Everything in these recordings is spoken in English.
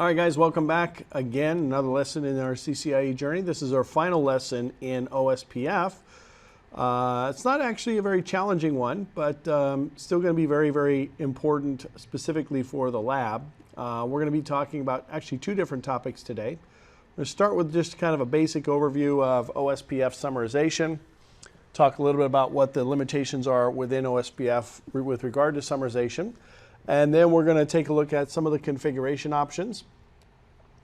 All right, guys, welcome back again. Another lesson in our CCIE journey. This is our final lesson in OSPF. It's not actually a very challenging one, but still going to be very, very important specifically for the lab. We're going to be talking about actually two different topics today. I'm going to start with just kind of a basic overview of OSPF summarization, talk a little bit about what the limitations are within OSPF with regard to summarization. And then we're going to take a look at some of the configuration options.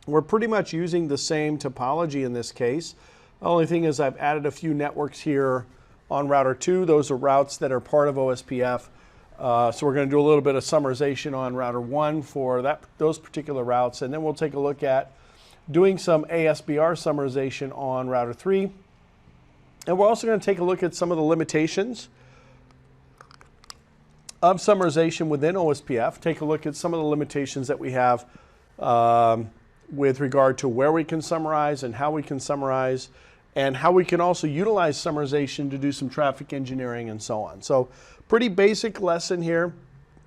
We're pretty much using the same topology in this case. The only thing is I've added a few networks here on router 2. Those are routes that are part of OSPF. So we're going to do a little bit of summarization on router 1 for those particular routes. And then we'll take a look at doing some ASBR summarization on router 3. And we're also going to take a look at some of the limitations of summarization within OSPF, take a look at some of the limitations that we have with regard to where we can summarize and how we can summarize, and how we can also utilize summarization to do some traffic engineering and so on. So pretty basic lesson here,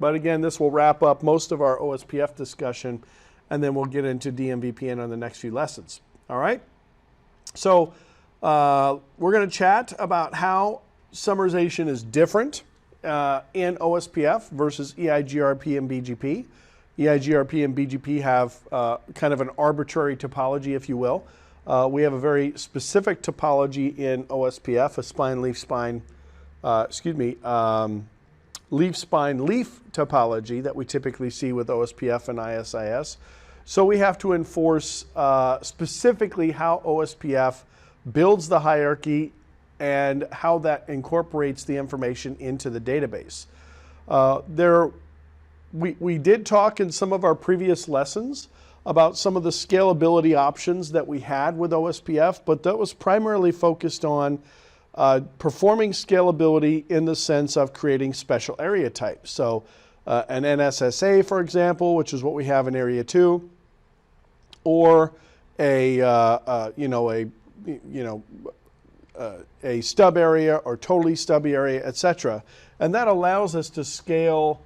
but again, this will wrap up most of our OSPF discussion, and then we'll get into DMVPN on the next few lessons. All right? So we're going to chat about how summarization is different in OSPF versus Eigrp and BGP. Eigrp and BGP have kind of an arbitrary topology, if you will. We have a very specific topology in OSPF, a spine, leaf, spine, leaf, spine, leaf topology that we typically see with OSPF and ISIS. So we have to enforce specifically how OSPF builds the hierarchy and how that incorporates the information into the database. We did talk in some of our previous lessons about some of the scalability options that we had with OSPF, but that was primarily focused on performing scalability in the sense of creating special area types. So an NSSA, for example, which is what we have in Area 2, or a stub area or totally stubby area, etc. And that allows us to scale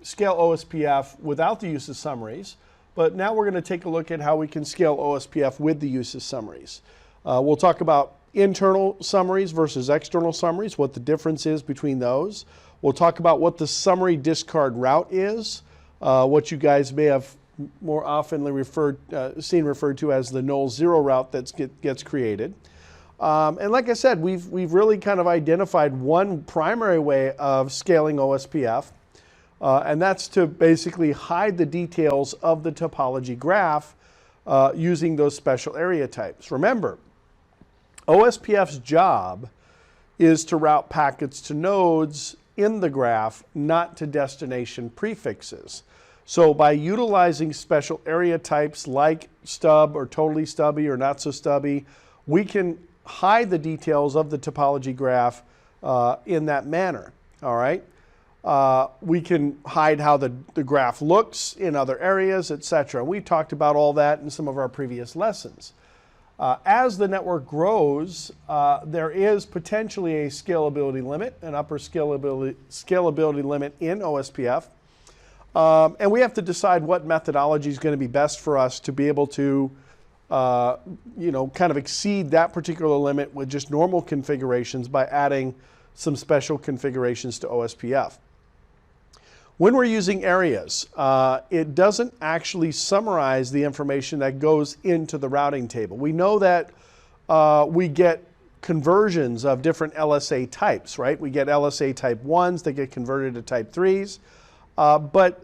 OSPF without the use of summaries. But now we're going to take a look at how we can scale OSPF with the use of summaries. We'll talk about internal summaries versus external summaries, what the difference is between those. We'll talk about what the summary discard route is, what you guys may have more often seen referred to as the null zero route that gets created. And like I said, we've really kind of identified one primary way of scaling OSPF, and that's to basically hide the details of the topology graph using those special area types. Remember, OSPF's job is to route packets to nodes in the graph, not to destination prefixes. So by utilizing special area types like stub or totally stubby or not so stubby, we can hide the details of the topology graph in that manner. All right. We can hide how the graph looks in other areas, etc. We talked about all that in some of our previous lessons. As the network grows, there is potentially a scalability limit, an upper scalability limit in OSPF. And we have to decide what methodology is going to be best for us to be able to kind of exceed that particular limit with just normal configurations by adding some special configurations to OSPF. When we're using areas, it doesn't actually summarize the information that goes into the routing table. We know that we get conversions of different LSA types, right? We get LSA type 1s that get converted to type 3s. But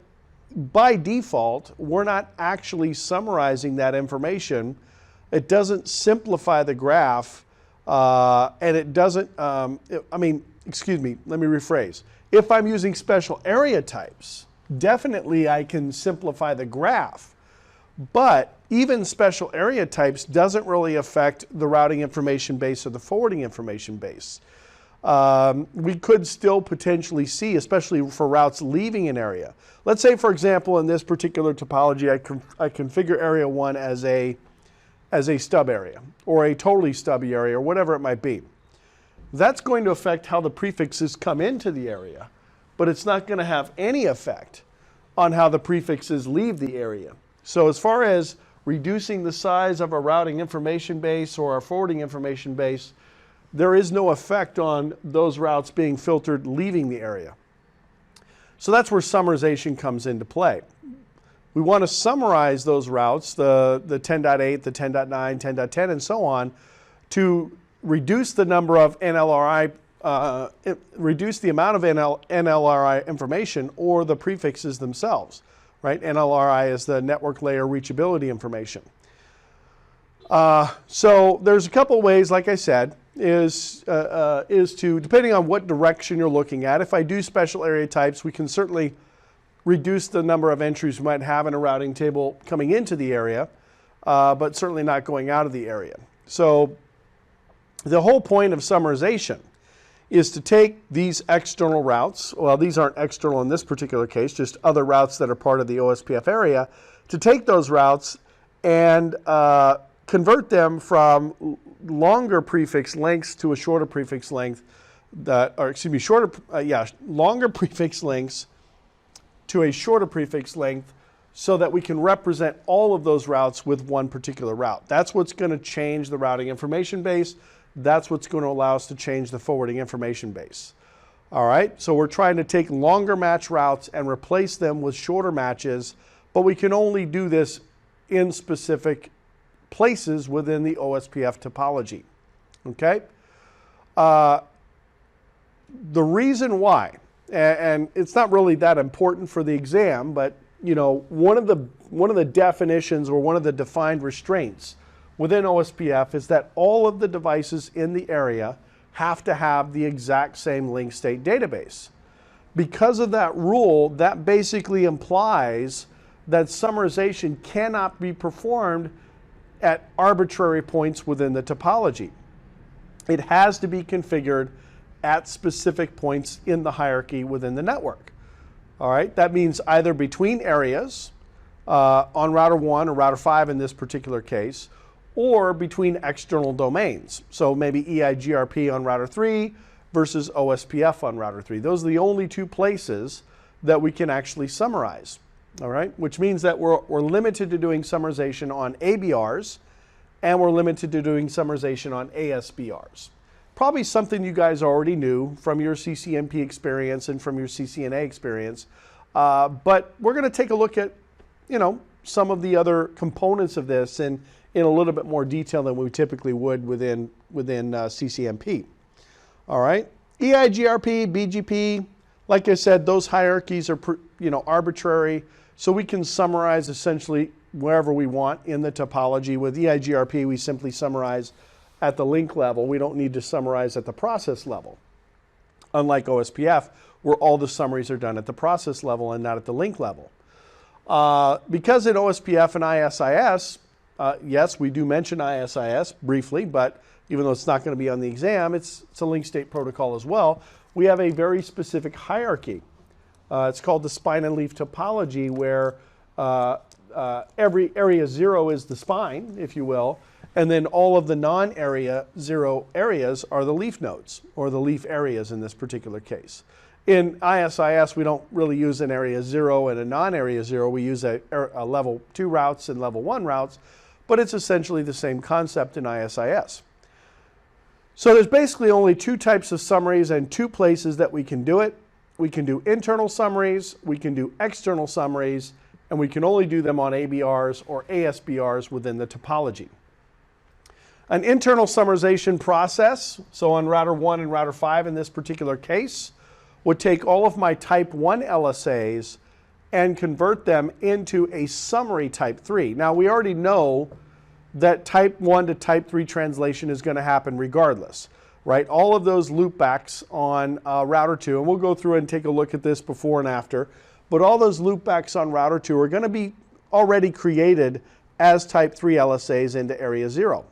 by default, we're not actually summarizing that information. It doesn't simplify the graph, and it doesn't, excuse me, let me rephrase. If I'm using special area types, definitely I can simplify the graph. But even special area types doesn't really affect the routing information base or the forwarding information base. We could still potentially see, especially for routes leaving an area. Let's say, for example, in this particular topology, I configure area 1 as a stub area or a totally stubby area or whatever it might be. That's going to affect how the prefixes come into the area, but it's not going to have any effect on how the prefixes leave the area. So as far as reducing the size of our routing information base or our forwarding information base, there is no effect on those routes being filtered leaving the area. So that's where summarization comes into play. We want to summarize those routes, the 10.8, the 10.9, 10.10, and so on, to reduce the number of NLRI, reduce the amount of NLRI information or the prefixes themselves, right? NLRI is the network layer reachability information. So there's a couple ways, like I said, is to, depending on what direction you're looking at, if I do special area types, we can certainly reduce the number of entries we might have in a routing table coming into the area, but certainly not going out of the area. So the whole point of summarization is to take these external routes, well, these aren't external in this particular case, just other routes that are part of the OSPF area, to take those routes and convert them from longer prefix lengths to a shorter prefix length, longer prefix lengths to a shorter prefix length so that we can represent all of those routes with one particular route. That's what's going to change the routing information base. That's what's going to allow us to change the forwarding information base. All right, so we're trying to take longer match routes and replace them with shorter matches, but we can only do this in specific places within the OSPF topology. Okay? The reason why, and it's not really that important for the exam, but you know, one of the definitions or one of the defined restraints within OSPF is that all of the devices in the area have to have the exact same link state database. Because of that rule, that basically implies that summarization cannot be performed at arbitrary points within the topology. It has to be configured at specific points in the hierarchy within the network. All right, that means either between areas on router 1 or router 5 in this particular case, or between external domains. So maybe Eigrp on router 3 versus OSPF on router 3. Those are the only two places that we can actually summarize. All right, which means that we're limited to doing summarization on ABRs and we're limited to doing summarization on ASBRs. Probably something you guys already knew from your CCNP experience and from your CCNA experience, but we're going to take a look at, you know, some of the other components of this in a little bit more detail than we typically would within CCNP. All right, Eigrp, BGP, like I said, those hierarchies are arbitrary, so we can summarize essentially wherever we want in the topology. With Eigrp, we simply summarize at the link level. We don't need to summarize at the process level. Unlike OSPF, where all the summaries are done at the process level and not at the link level. Because in OSPF and ISIS, yes, we do mention ISIS briefly, but even though it's not going to be on the exam, it's a link state protocol as well. We have a very specific hierarchy. It's called the spine and leaf topology, where every area 0 is the spine, if you will, and then all of the non-area 0 areas are the leaf nodes, or the leaf areas in this particular case. In ISIS, we don't really use an area 0 and a non-area 0. We use a level 2 routes and level 1 routes, but it's essentially the same concept in ISIS. So there's basically only two types of summaries and two places that we can do it. We can do internal summaries, we can do external summaries, and we can only do them on ABRs or ASBRs within the topology. An internal summarization process, so on router 1 and router 5 in this particular case, would take all of my type 1 LSAs and convert them into a summary type 3. Now we already know that type 1 to type 3 translation is going to happen regardless, right? All of those loopbacks on router 2, and we'll go through and take a look at this before and after, but all those loopbacks on router 2 are going to be already created as type 3 LSAs into area 0.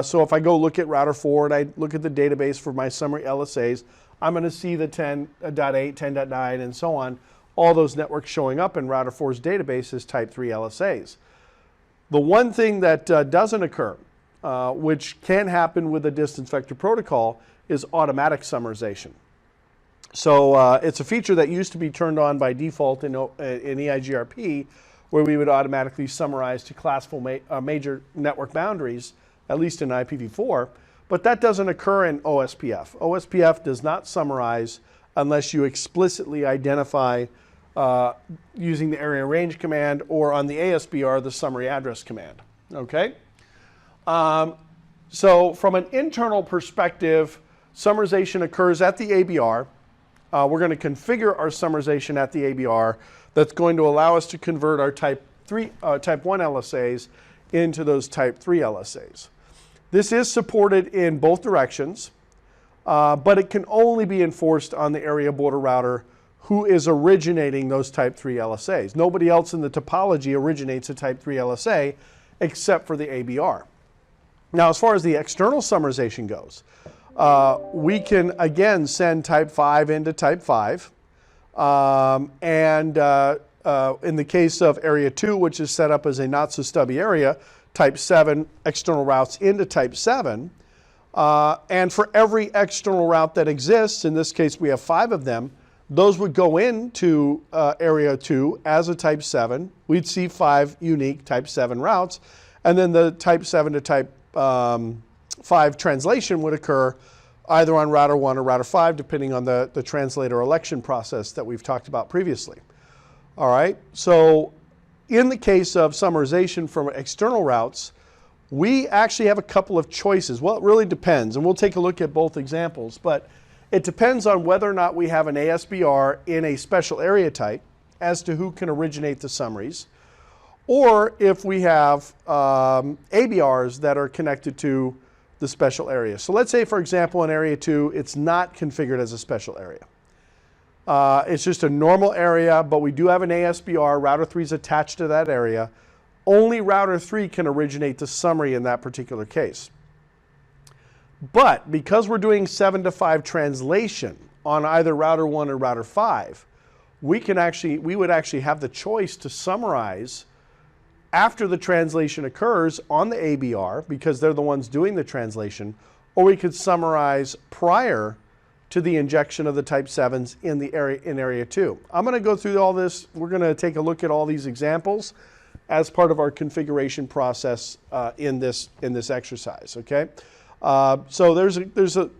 So if I go look at router 4 and I look at the database for my summary LSAs, I'm going to see the 10.8, 10.9, and so on, all those networks showing up in router 4's database as type 3 LSAs. The one thing that doesn't occur, which can happen with a distance vector protocol, is automatic summarization. So it's a feature that used to be turned on by default in Eigrp, where we would automatically summarize to classful major network boundaries, at least in IPv4. But that doesn't occur in OSPF. OSPF does not summarize unless you explicitly identify using the area range command, or on the ASBR, the summary address command. Okay? So from an internal perspective, summarization occurs at the ABR. We're going to configure our summarization at the ABR that's going to allow us to convert our type 1 LSAs into those type 3 LSAs. This is supported in both directions, but it can only be enforced on the area border router who is originating those type 3 LSAs. Nobody else in the topology originates a type 3 LSA except for the ABR. Now, as far as the external summarization goes, we can again send type 5 into type 5. In the case of area 2, which is set up as a not so stubby area, type 7 external routes into type 7. And for every external route that exists, in this case we have 5 of them, those would go into area 2 as a type 7. We'd see 5 unique type 7 routes. And then the type 7 to type 5 translation would occur either on router 1 or router 5, depending on the translator election process that we've talked about previously. All right, so in the case of summarization from external routes, we actually have a couple of choices. Well, it really depends, and we'll take a look at both examples, but it depends on whether or not we have an ASBR in a special area type as to who can originate the summaries, or if we have ABRs that are connected to the special area. So let's say, for example, in area 2, it's not configured as a special area. It's just a normal area, but we do have an ASBR. Router 3 is attached to that area. Only router 3 can originate the summary in that particular case. But because we're doing 7 to 5 translation on either router 1 or router 5, we would actually have the choice to summarize after the translation occurs on the ABR, because they're the ones doing the translation, or we could summarize prior to the injection of the type 7s in area 2. I'm going to go through all this. We're going to take a look at all these examples as part of our configuration process in this exercise. Okay, so there's a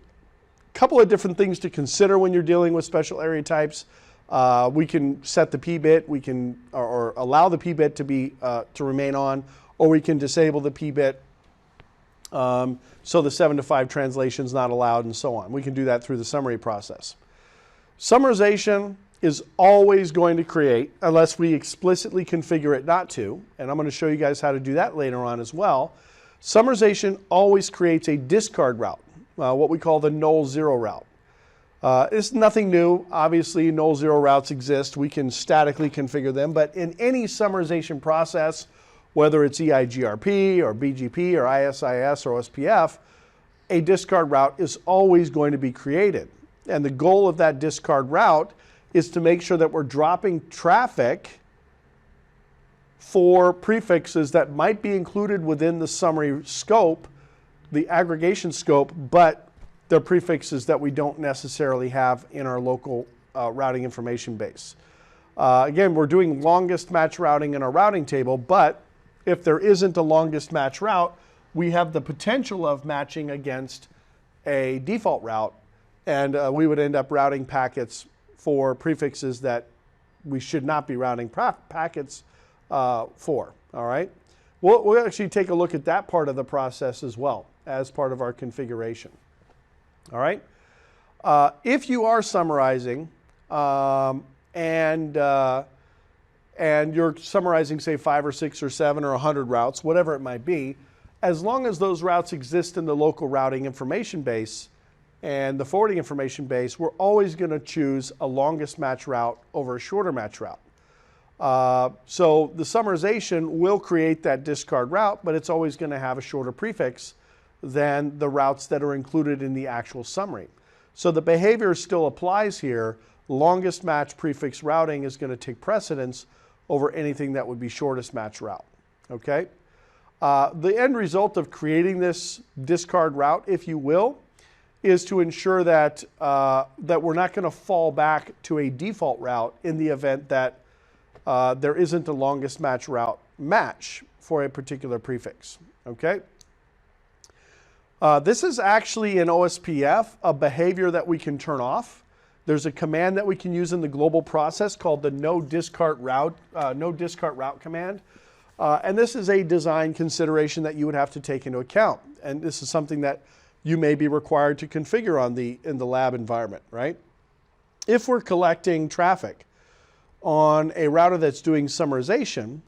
couple of different things to consider when you're dealing with special area types. We can set the p-bit, we can or allow the p-bit to remain on, or we can disable the p-bit so the 7 to 5 translation is not allowed, and so on. We can do that through the summary process. Summarization is always going to create, unless we explicitly configure it not to, and I'm going to show you guys how to do that later on as well. Summarization always creates a discard route, what we call the null zero route. It's nothing new. Obviously, null zero routes exist. We can statically configure them, but in any summarization process, whether it's Eigrp or BGP or ISIS or OSPF, a discard route is always going to be created. And the goal of that discard route is to make sure that we're dropping traffic for prefixes that might be included within the summary scope, the aggregation scope, but they're prefixes that we don't necessarily have in our local routing information base. Again, we're doing longest match routing in our routing table, but if there isn't a longest match route, we have the potential of matching against a default route, and we would end up routing packets for prefixes that we should not be routing packets for. All right? We'll actually take a look at that part of the process as well as part of our configuration. All right? If you are summarizing and you're summarizing, say, 5 or 6 or 7 or 100 routes, whatever it might be, as long as those routes exist in the local routing information base and the forwarding information base, we're always going to choose a longest match route over a shorter match route. So the summarization will create that discard route, but it's always going to have a shorter prefix than the routes that are included in the actual summary. So the behavior still applies here. Longest match prefix routing is going to take precedence over anything that would be shortest match route. Okay? The end result of creating this discard route, if you will, is to ensure that, that we're not going to fall back to a default route in the event that there isn't a longest match route match for a particular prefix, okay? This is actually in OSPF a behavior that we can turn off. There's a command that we can use in the global process called the no discard route command. And this is a design consideration that you would have to take into account. And this is something that you may be required to configure in the lab environment, right? If we're collecting traffic on a router that's doing summarization,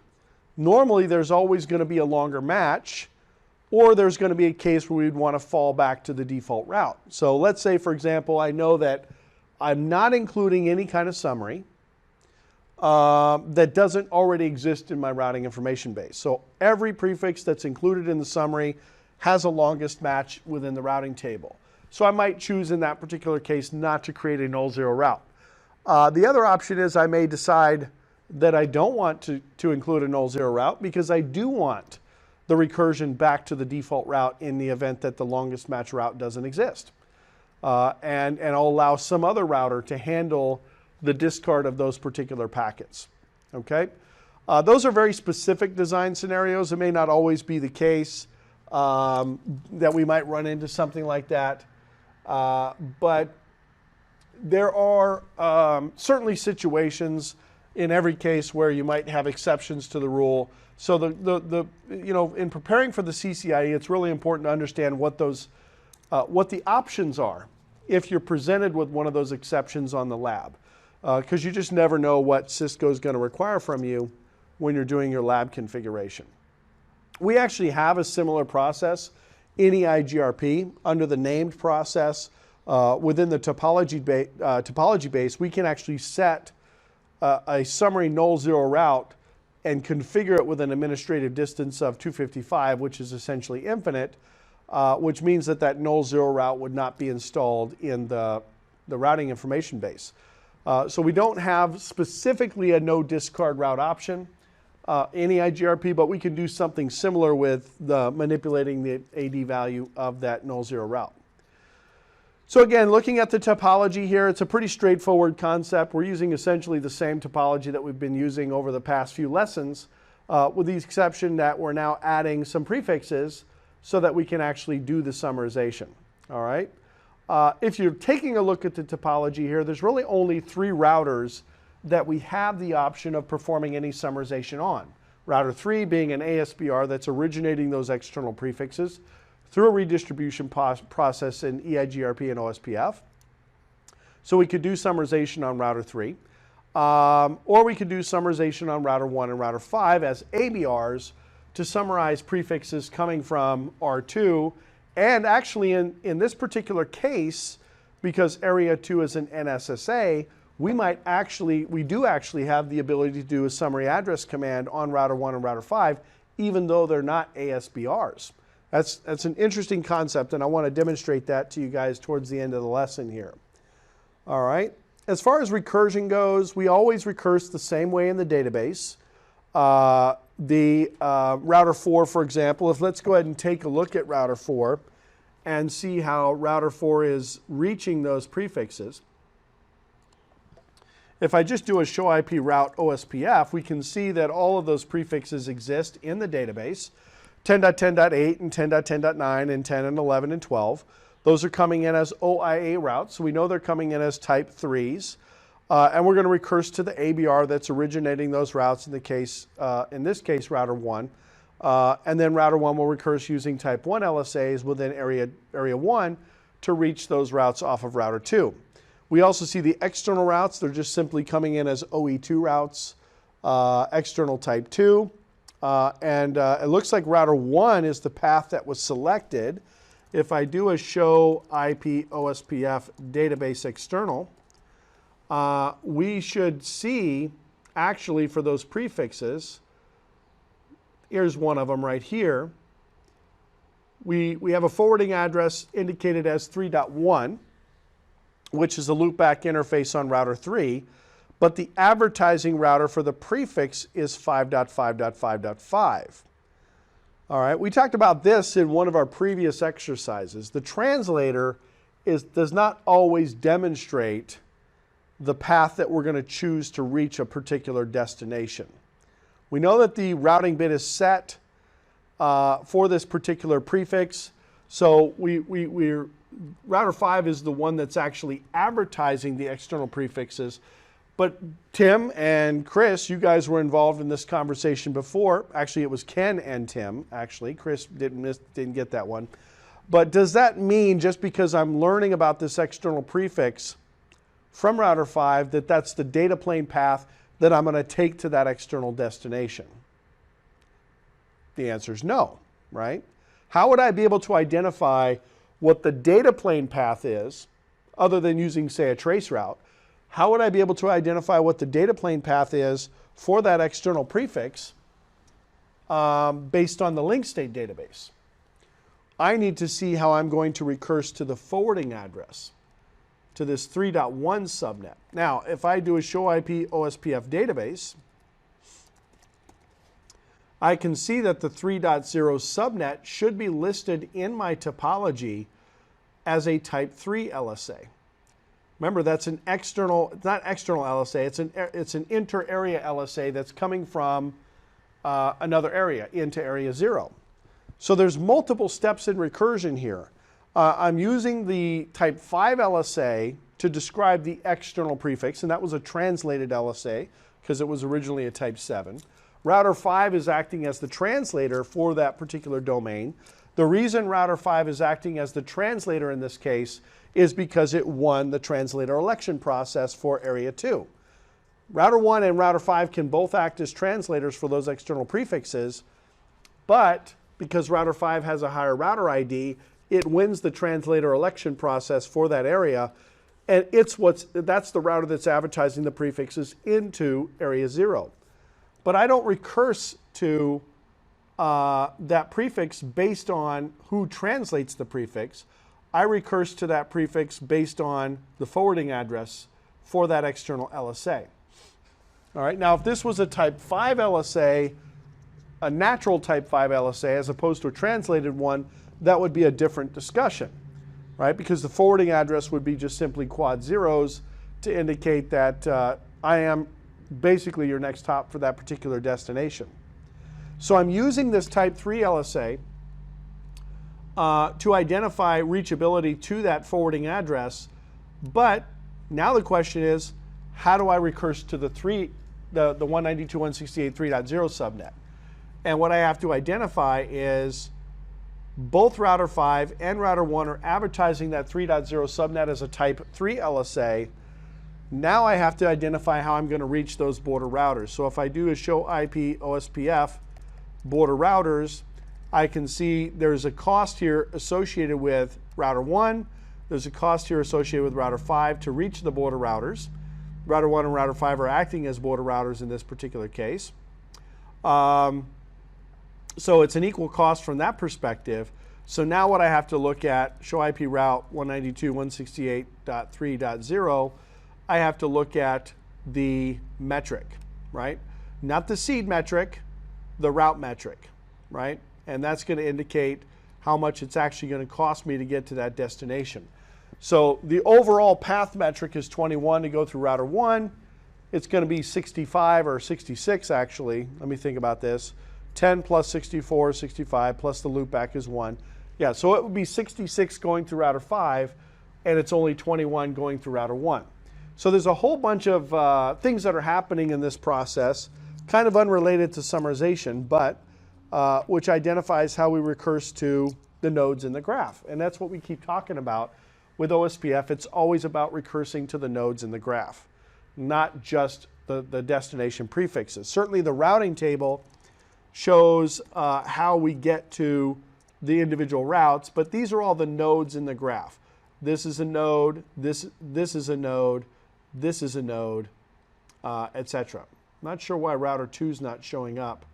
normally there's always going to be a longer match, or there's going to be a case where we'd want to fall back to the default route. So let's say, for example, I know that I'm not including any kind of summary that doesn't already exist in my routing information base. So every prefix that's included in the summary has a longest match within the routing table. So I might choose in that particular case not to create a null zero route. The other option is I may decide that I don't want to include a null zero route because I do want the recursion back to the default route in the event that the longest match route doesn't exist. And I'll allow some other router to handle the discard of those particular packets, okay? Those are very specific design scenarios. It may not always be the case that we might run into something like that. But there are certainly situations in every case where you might have exceptions to the rule. So you know, in preparing for the CCIE, it's really important to understand what the options are if you're presented with one of those exceptions on the lab, because you just never know what Cisco is going to require from you when you're doing your lab configuration. We actually have a similar process in Eigrp under the named process. Within the topology base, we can actually set a summary null zero route and configure it with an administrative distance of 255, which is essentially infinite, which means that that null zero route would not be installed in the routing information base. So we don't have specifically a no discard route option in Eigrp, but we can do something similar with manipulating the AD value of that null zero route. So again, looking at the topology here, it's a pretty straightforward concept. We're using essentially the same topology that we've been using over the past few lessons, with the exception that we're now adding some prefixes so that we can actually do the summarization, all right? If you're taking a look at the topology here, there's really only 3 routers that we have the option of performing any summarization on. Router 3 being an ASBR that's originating those external prefixes through a redistribution process in Eigrp and OSPF. So we could do summarization on router 3, or we could do summarization on router 1 and router 5 as ABRs to summarize prefixes coming from R2. And actually in this particular case, because area 2 is an NSSA, we do actually have the ability to do a summary address command on router 1 and router 5, even though they're not ASBRs. That's an interesting concept, and I want to demonstrate that to you guys towards the end of the lesson here. All right. As far as recursion goes, we always recurse the same way in the database. Router 4, for example, let's go ahead and take a look at router 4 and see how router 4 is reaching those prefixes. If I just do a show IP route OSPF, we can see that all of those prefixes exist in the database. 10.10.8 and 10.10.9 and 10 and 11 and 12. Those are coming in as OIA routes, so we know they're coming in as type 3s. And we're going to recurse to the ABR that's originating those routes, in this case, router 1. And then router 1 will recurse using type 1 LSAs within area 1 to reach those routes off of router 2. We also see the external routes. They're just simply coming in as OE2 routes, external type 2. It looks like router 1 is the path that was selected. If I do a show IP OSPF database external, we should see actually for those prefixes, here's one of them right here. We have a forwarding address indicated as 3.1, which is a loopback interface on router 3. But the advertising router for the prefix is 5.5.5.5. All right, we talked about this in one of our previous exercises. The translator does not always demonstrate the path that we're going to choose to reach a particular destination. We know that the routing bit is set for this particular prefix. So router 5 is the one that's actually advertising the external prefixes. But Tim and Chris, you guys were involved in this conversation before. Actually, it was Ken and Tim, actually. Chris didn't get that one. But does that mean just because I'm learning about this external prefix from router 5 that that's the data plane path that I'm going to take to that external destination? The answer is no, right? How would I be able to identify what the data plane path is, other than using, say, a trace route? How would I be able to identify what the data plane path is for that external prefix based on the link state database? I need to see how I'm going to recurse to the forwarding address to this 3.1 subnet. Now, if I do a show IP OSPF database, I can see that the 3.0 subnet should be listed in my topology as a type 3 LSA. Remember, that's an external, it's not external LSA, it's an inter-area LSA that's coming from another area into area 0. So there's multiple steps in recursion here. I'm using the type 5 LSA to describe the external prefix, and that was a translated LSA because it was originally a type 7. Router 5 is acting as the translator for that particular domain. The reason router 5 is acting as the translator in this case is because it won the translator election process for area 2. Router 1 and router 5 can both act as translators for those external prefixes, but because router 5 has a higher router ID, it wins the translator election process for that area, and that's the router that's advertising the prefixes into area 0. But I don't recurse to that prefix based on who translates the prefix. I recurse to that prefix based on the forwarding address for that external LSA. All right, now if this was a type 5 LSA, a natural type 5 LSA, as opposed to a translated one, that would be a different discussion, right? Because the forwarding address would be just simply quad zeros to indicate that I am basically your next hop for that particular destination. So I'm using this type 3 LSA to identify reachability to that forwarding address, but now the question is, how do I recurse to the 192.168.3.0 subnet? And what I have to identify is both router 5 and router 1 are advertising that 3.0 subnet as a type 3 LSA. Now I have to identify how I'm going to reach those border routers. So if I do a show IP OSPF border routers, I can see there's a cost here associated with router 1. There's a cost here associated with router 5 to reach the border routers. Router 1 and router 5 are acting as border routers in this particular case. So it's an equal cost from that perspective. So now what I have to look at, show IP route 192.168.3.0, I have to look at the metric, right? Not the seed metric, the route metric, right? And that's going to indicate how much it's actually going to cost me to get to that destination. So the overall path metric is 21 to go through router 1. It's going to be 65 or 66 actually. Let me think about this. 10 plus 64, 65 plus the loopback is 1. Yeah, so it would be 66 going through router 5, and it's only 21 going through router 1. So there's a whole bunch of things that are happening in this process, kind of unrelated to summarization, but which identifies how we recurse to the nodes in the graph. And that's what we keep talking about with OSPF. It's always about recursing to the nodes in the graph, not just the destination prefixes. Certainly the routing table shows how we get to the individual routes, but these are all the nodes in the graph. This is a node, this is a node, this is a node, etc. Not sure why router 2 is not showing up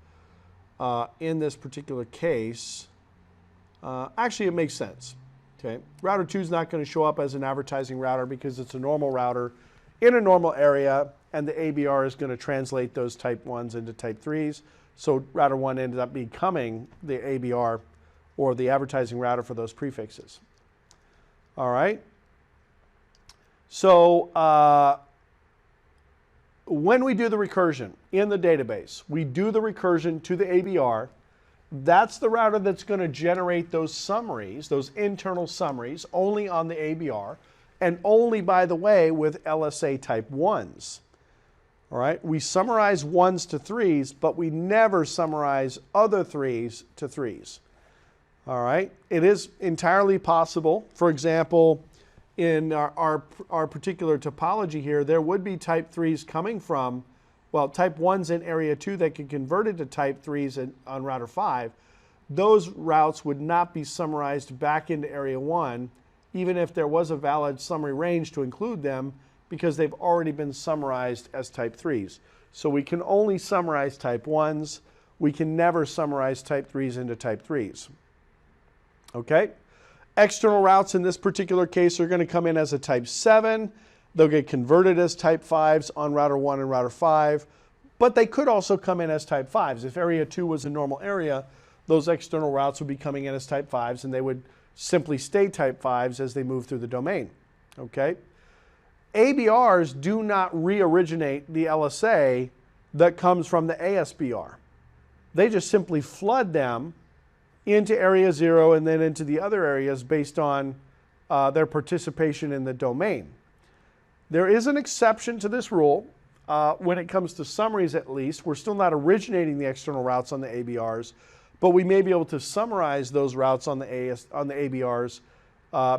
in this particular case. Actually, it makes sense. Okay, router 2 is not going to show up as an advertising router because it's a normal router in a normal area, and the ABR is going to translate those type 1s into type 3s. So router 1 ended up becoming the ABR or the advertising router for those prefixes. All right, So when we do the recursion in the database, we do the recursion to the ABR. That's the router that's going to generate those summaries, those internal summaries, only on the ABR, and only, by the way, with LSA type 1s. All right, we summarize 1s to 3s, but we never summarize other 3s to 3s. All right, it is entirely possible. For example, in our particular topology here, there would be type 3s coming from, well, type 1s in area 2 that could convert it to type 3s on router 5. Those routes would not be summarized back into area 1, even if there was a valid summary range to include them, because they've already been summarized as type 3s. So we can only summarize type 1s. We can never summarize type 3s into type 3s. Okay? External routes in this particular case are going to come in as a type 7. They'll get converted as type 5s on router 1 and router 5, but they could also come in as type 5s. If area 2 was a normal area, those external routes would be coming in as type 5s, and they would simply stay type 5s as they move through the domain. Okay? ABRs do not re-originate the LSA that comes from the ASBR. They just simply flood them into area 0 and then into the other areas based on their participation in the domain. There is an exception to this rule when it comes to summaries, at least. We're still not originating the external routes on the ABRs, but we may be able to summarize those routes on the ABRs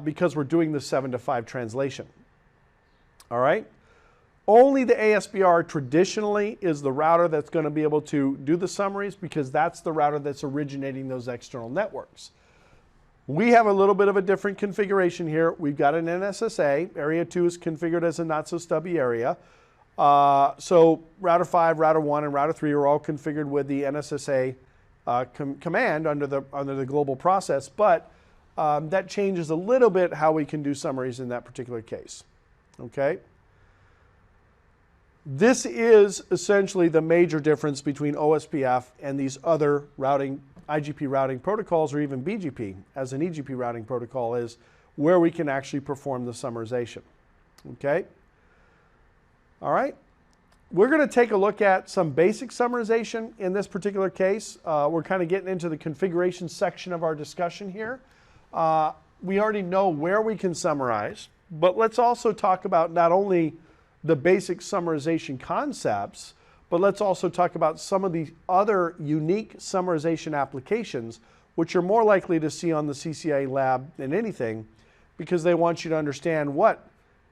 because we're doing the 7-to-5 translation. All right? Only the ASBR traditionally is the router that's going to be able to do the summaries because that's the router that's originating those external networks. We have a little bit of a different configuration here. We've got an NSSA. Area 2 is configured as a not-so-stubby area. So router 5, router 1, and router 3 are all configured with the NSSA command under the global process, but that changes a little bit how we can do summaries in that particular case. Okay? This is essentially the major difference between OSPF and these other IGP routing protocols, or even BGP as an EGP routing protocol, is where we can actually perform the summarization. Okay? All right? We're going to take a look at some basic summarization in this particular case. We're kind of getting into the configuration section of our discussion here. We already know where we can summarize, but let's also talk about not only the basic summarization concepts, but let's also talk about some of the other unique summarization applications, which are more likely to see on the CCIE lab than anything, because they want you to understand what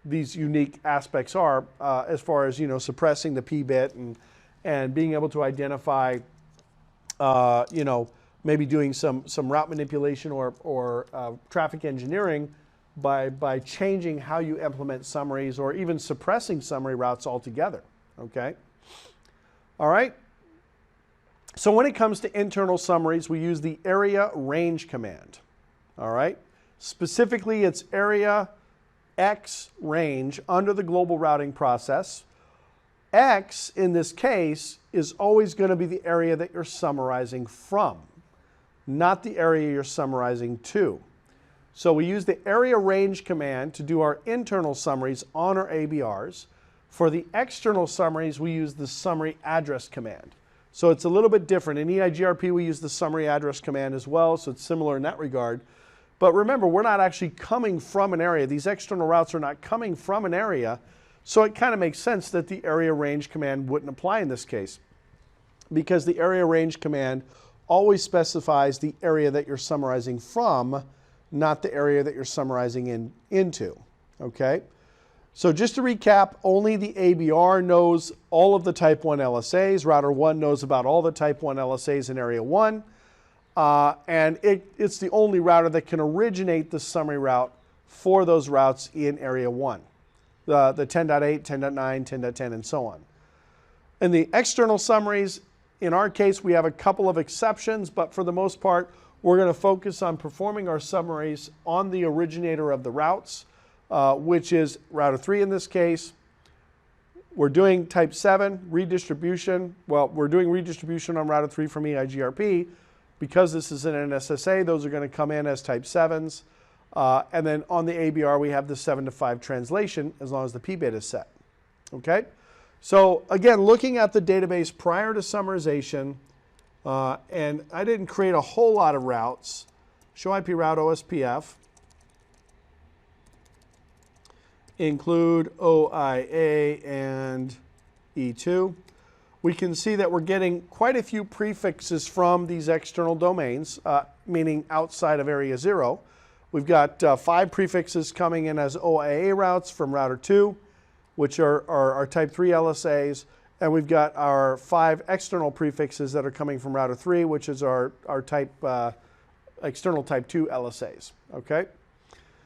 these unique aspects are as far as, suppressing the P bit and being able to identify, maybe doing some route manipulation or traffic engineering by changing how you implement summaries, or even suppressing summary routes altogether. Okay? All right? So when it comes to internal summaries, we use the area range command. All right? Specifically, it's area X range under the global routing process. X, in this case, is always going to be the area that you're summarizing from, not the area you're summarizing to. So we use the area range command to do our internal summaries on our ABRs. For the external summaries, we use the summary address command. So it's a little bit different. In Eigrp, we use the summary address command as well, so it's similar in that regard. But remember, we're not actually coming from an area. These external routes are not coming from an area, so it kind of makes sense that the area range command wouldn't apply in this case, because the area range command always specifies the area that you're summarizing from, not the area that you're summarizing into. Okay? So just to recap, only the ABR knows all of the type 1 LSAs. Router 1 knows about all the type 1 LSAs in area 1. And it's the only router that can originate the summary route for those routes in area 1. The 10.8, 10.9, 10.10, and so on. In the external summaries, in our case, we have a couple of exceptions, but for the most part, we're going to focus on performing our summaries on the originator of the routes, which is router 3 in this case. We're doing type 7 redistribution. Well, we're doing redistribution on router 3 from Eigrp. Because this is an NSSA, those are going to come in as type 7s. And then on the ABR, we have the 7 to 5 translation as long as the P bit is set. Okay? So again, looking at the database prior to summarization, and I didn't create a whole lot of routes. Show IP route OSPF. Include OIA and E2. We can see that we're getting quite a few prefixes from these external domains, meaning outside of area 0. We've got 5 prefixes coming in as OIA routes from router 2, which are our type 3 LSAs. And we've got our 5 external prefixes that are coming from router 3, which is our external type 2 LSAs. Okay?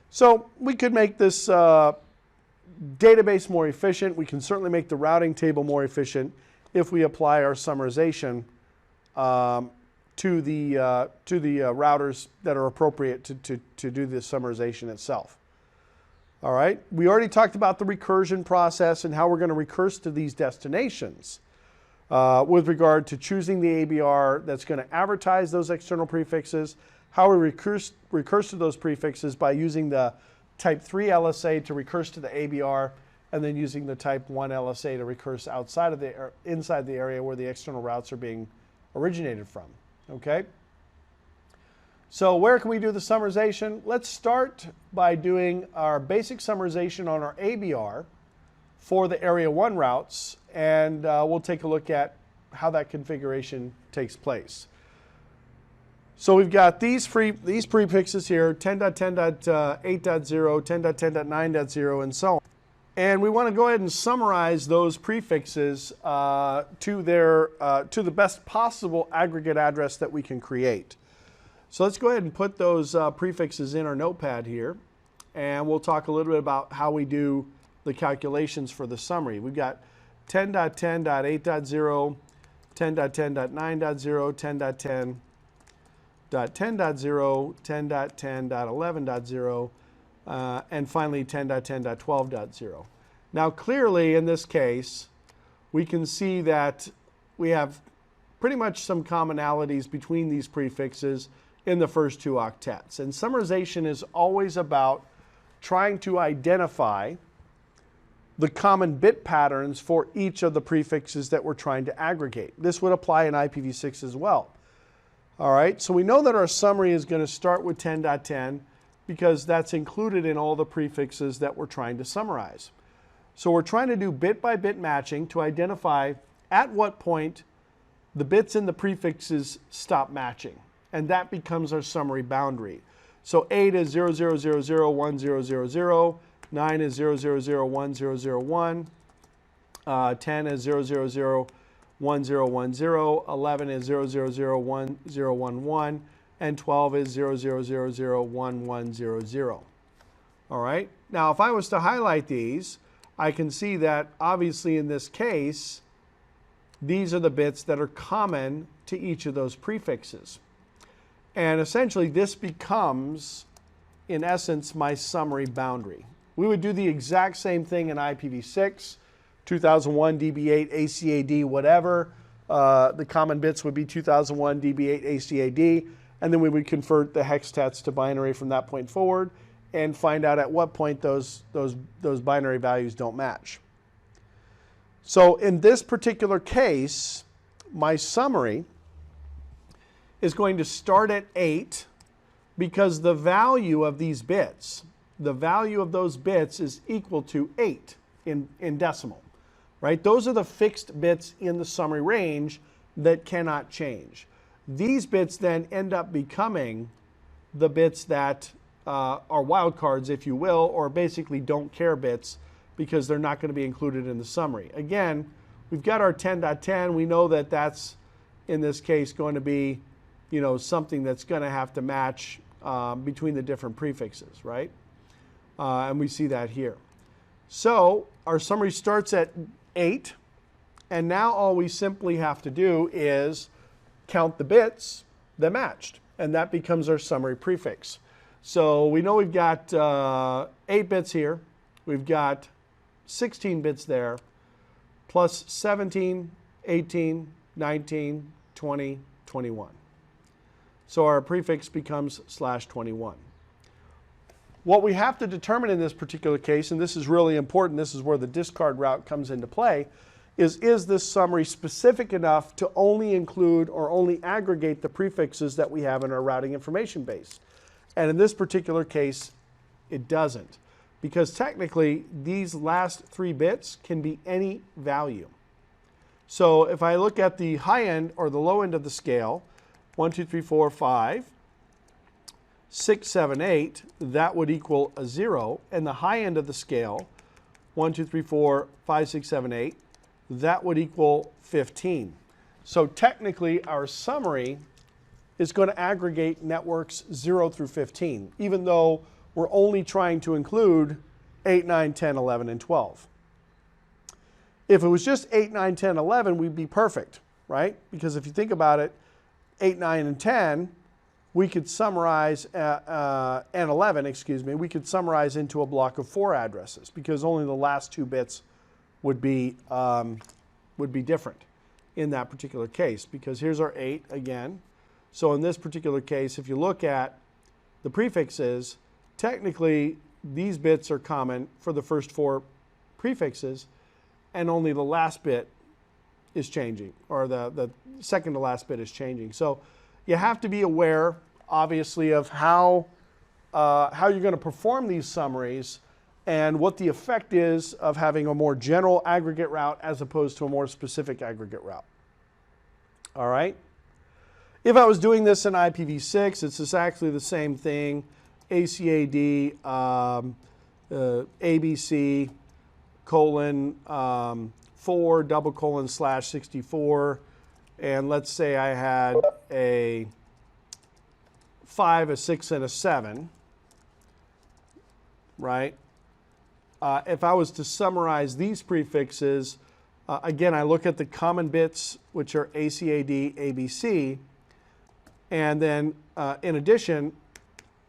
So we could make this database more efficient. We can certainly make the routing table more efficient if we apply our summarization to the routers that are appropriate to do the summarization itself. All right, we already talked about the recursion process and how we're going to recurse to these destinations with regard to choosing the ABR that's going to advertise those external prefixes, how we recurse to those prefixes by using the type 3 LSA to recurse to the ABR, and then using the type 1 LSA to recurse outside of inside the area where the external routes are being originated from. Okay? So where can we do the summarization? Let's start by doing our basic summarization on our ABR for the area 1 routes, and we'll take a look at how that configuration takes place. So we've got these prefixes here, 10.10.8.0, 10.10.9.0, and so on. And we want to go ahead and summarize those prefixes to the best possible aggregate address that we can create. So let's go ahead and put those prefixes in our notepad here, and we'll talk a little bit about how we do the calculations for the summary. We've got 10.10.8.0, 10.10.9.0, 10.10.10.0, 10.10.11.0, and finally 10.10.12.0. Now clearly in this case, we can see that we have pretty much some commonalities between these prefixes in the first 2 octets. And summarization is always about trying to identify the common bit patterns for each of the prefixes that we're trying to aggregate. This would apply in IPv6 as well. All right, so we know that our summary is going to start with 10.10 because that's included in all the prefixes that we're trying to summarize. So we're trying to do bit-by-bit matching to identify at what point the bits in the prefixes stop matching, and that becomes our summary boundary. So 8 is 00001000, 9 is 00010001, 10 is 0001010, 11 is 000111, and 12 is 00001100. All right. Now, if I was to highlight these, I can see that obviously in this case, these are the bits that are common to each of those prefixes. And essentially, this becomes, in essence, my summary boundary. We would do the exact same thing in IPv6, 2001 DB8 ACAD, whatever. The common bits would be 2001 DB8 ACAD, and then we would convert the hextets to binary from that point forward and find out at what point those binary values don't match. So in this particular case, my summary is going to start at 8 because the value of these bits, the value of those bits is equal to 8 in decimal, right? Those are the fixed bits in the summary range that cannot change. These bits then end up becoming the bits that are wildcards, if you will, or basically don't care bits because they're not going to be included in the summary. Again, we've got our 10.10. We know that that's, in this case, going to be, you know, something that's going to have to match between the different prefixes, right? And we see that here. So our summary starts at 8, and now all we simply have to do is count the bits that matched, and that becomes our summary prefix. So we know we've got 8 bits here, we've got 16 bits there, plus 17, 18, 19, 20, 21. So our prefix becomes /21. What we have to determine in this particular case, and this is really important, this is where the discard route comes into play, is this summary specific enough to only include or only aggregate the prefixes that we have in our routing information base? And in this particular case, it doesn't. Because technically, these last 3 bits can be any value. So if I look at the high end or the low end of the scale, 1, 2, 3, 4, 5, 6, 7, 8, that would equal a 0. And the high end of the scale, 1, 2, 3, 4, 5, 6, 7, 8, that would equal 15. So technically, our summary is going to aggregate networks 0 through 15, even though we're only trying to include 8, 9, 10, 11, and 12. If it was just 8, 9, 10, 11, we'd be perfect, right? Because if you think about it, 8, 9, and 10, we could summarize, and 11, excuse me, we could summarize into a block of 4 addresses because only the last 2 bits would be different in that particular case. Because here's our 8 again. So in this particular case, if you look at the prefixes, technically these bits are common for the first 4 prefixes, and only the last bit is changing, or the second to last bit is changing. So you have to be aware, obviously, of how you're going to perform these summaries and what the effect is of having a more general aggregate route as opposed to a more specific aggregate route. All right? If I was doing this in IPv6, it's just actually the same thing. ACAD, ABC, colon, 4, double colon, slash 64. And let's say I had a 5, a 6, and a 7, right? If I was to summarize these prefixes, again, I look at the common bits, which are ACAD, ABC, and then in addition,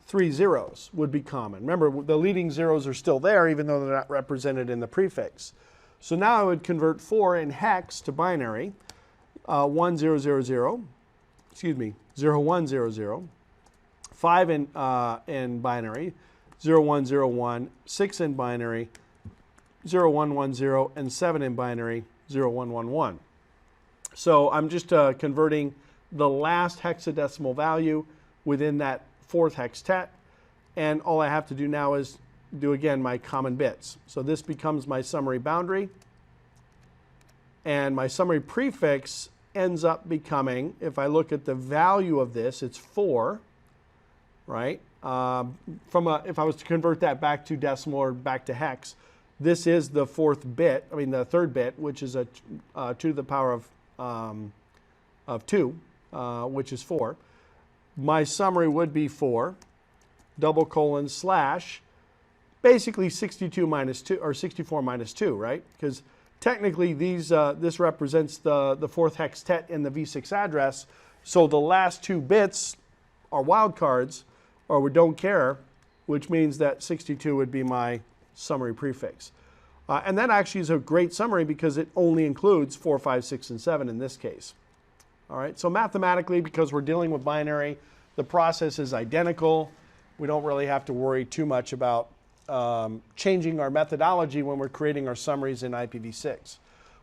3 zeros would be common. Remember, the leading zeros are still there, even though they're not represented in the prefix. So now I would convert 4 in hex to binary, 1, 0, 0, 0, excuse me, 0, 1, 0, 0, 5 in binary, 0, 1, 0, 1, 6 in binary, 0, 1, 1, 0, and 7 in binary, 0, 1, 1, 1. So I'm just converting the last hexadecimal value within that 4th hextet, and all I have to do now is do again my common bits. So this becomes my summary boundary, and my summary prefix ends up becoming, if I look at the value of this, it's 4, right? If I was to convert that back to decimal or back to hex, this is the 4th bit, the 3rd bit, which is a 2 to the power of 2, which is 4. My summary would be 4, double colon, slash, basically 62 minus 2, or 64 minus 2, right? Because technically this represents the 4th hextet in the v6 address, so the last 2 bits are wildcards, or we don't care, which means that 62 would be my summary prefix. And that actually is a great summary because it only includes 4, 5, 6, and 7 in this case. All right, so mathematically, because we're dealing with binary, the process is identical. We don't really have to worry too much about changing our methodology when we're creating our summaries in IPv6.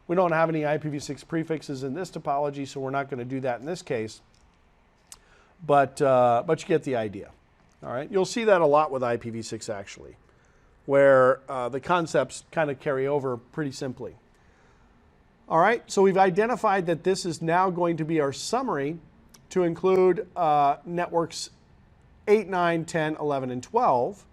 We don't have any IPv6 prefixes in this topology, so we're not going to do that in this case. But you get the idea. All right, you'll see that a lot with IPv6 actually, where the concepts kind of carry over pretty simply. All right, so we've identified that this is now going to be our summary to include networks 8, 9, 10, 11, and 12.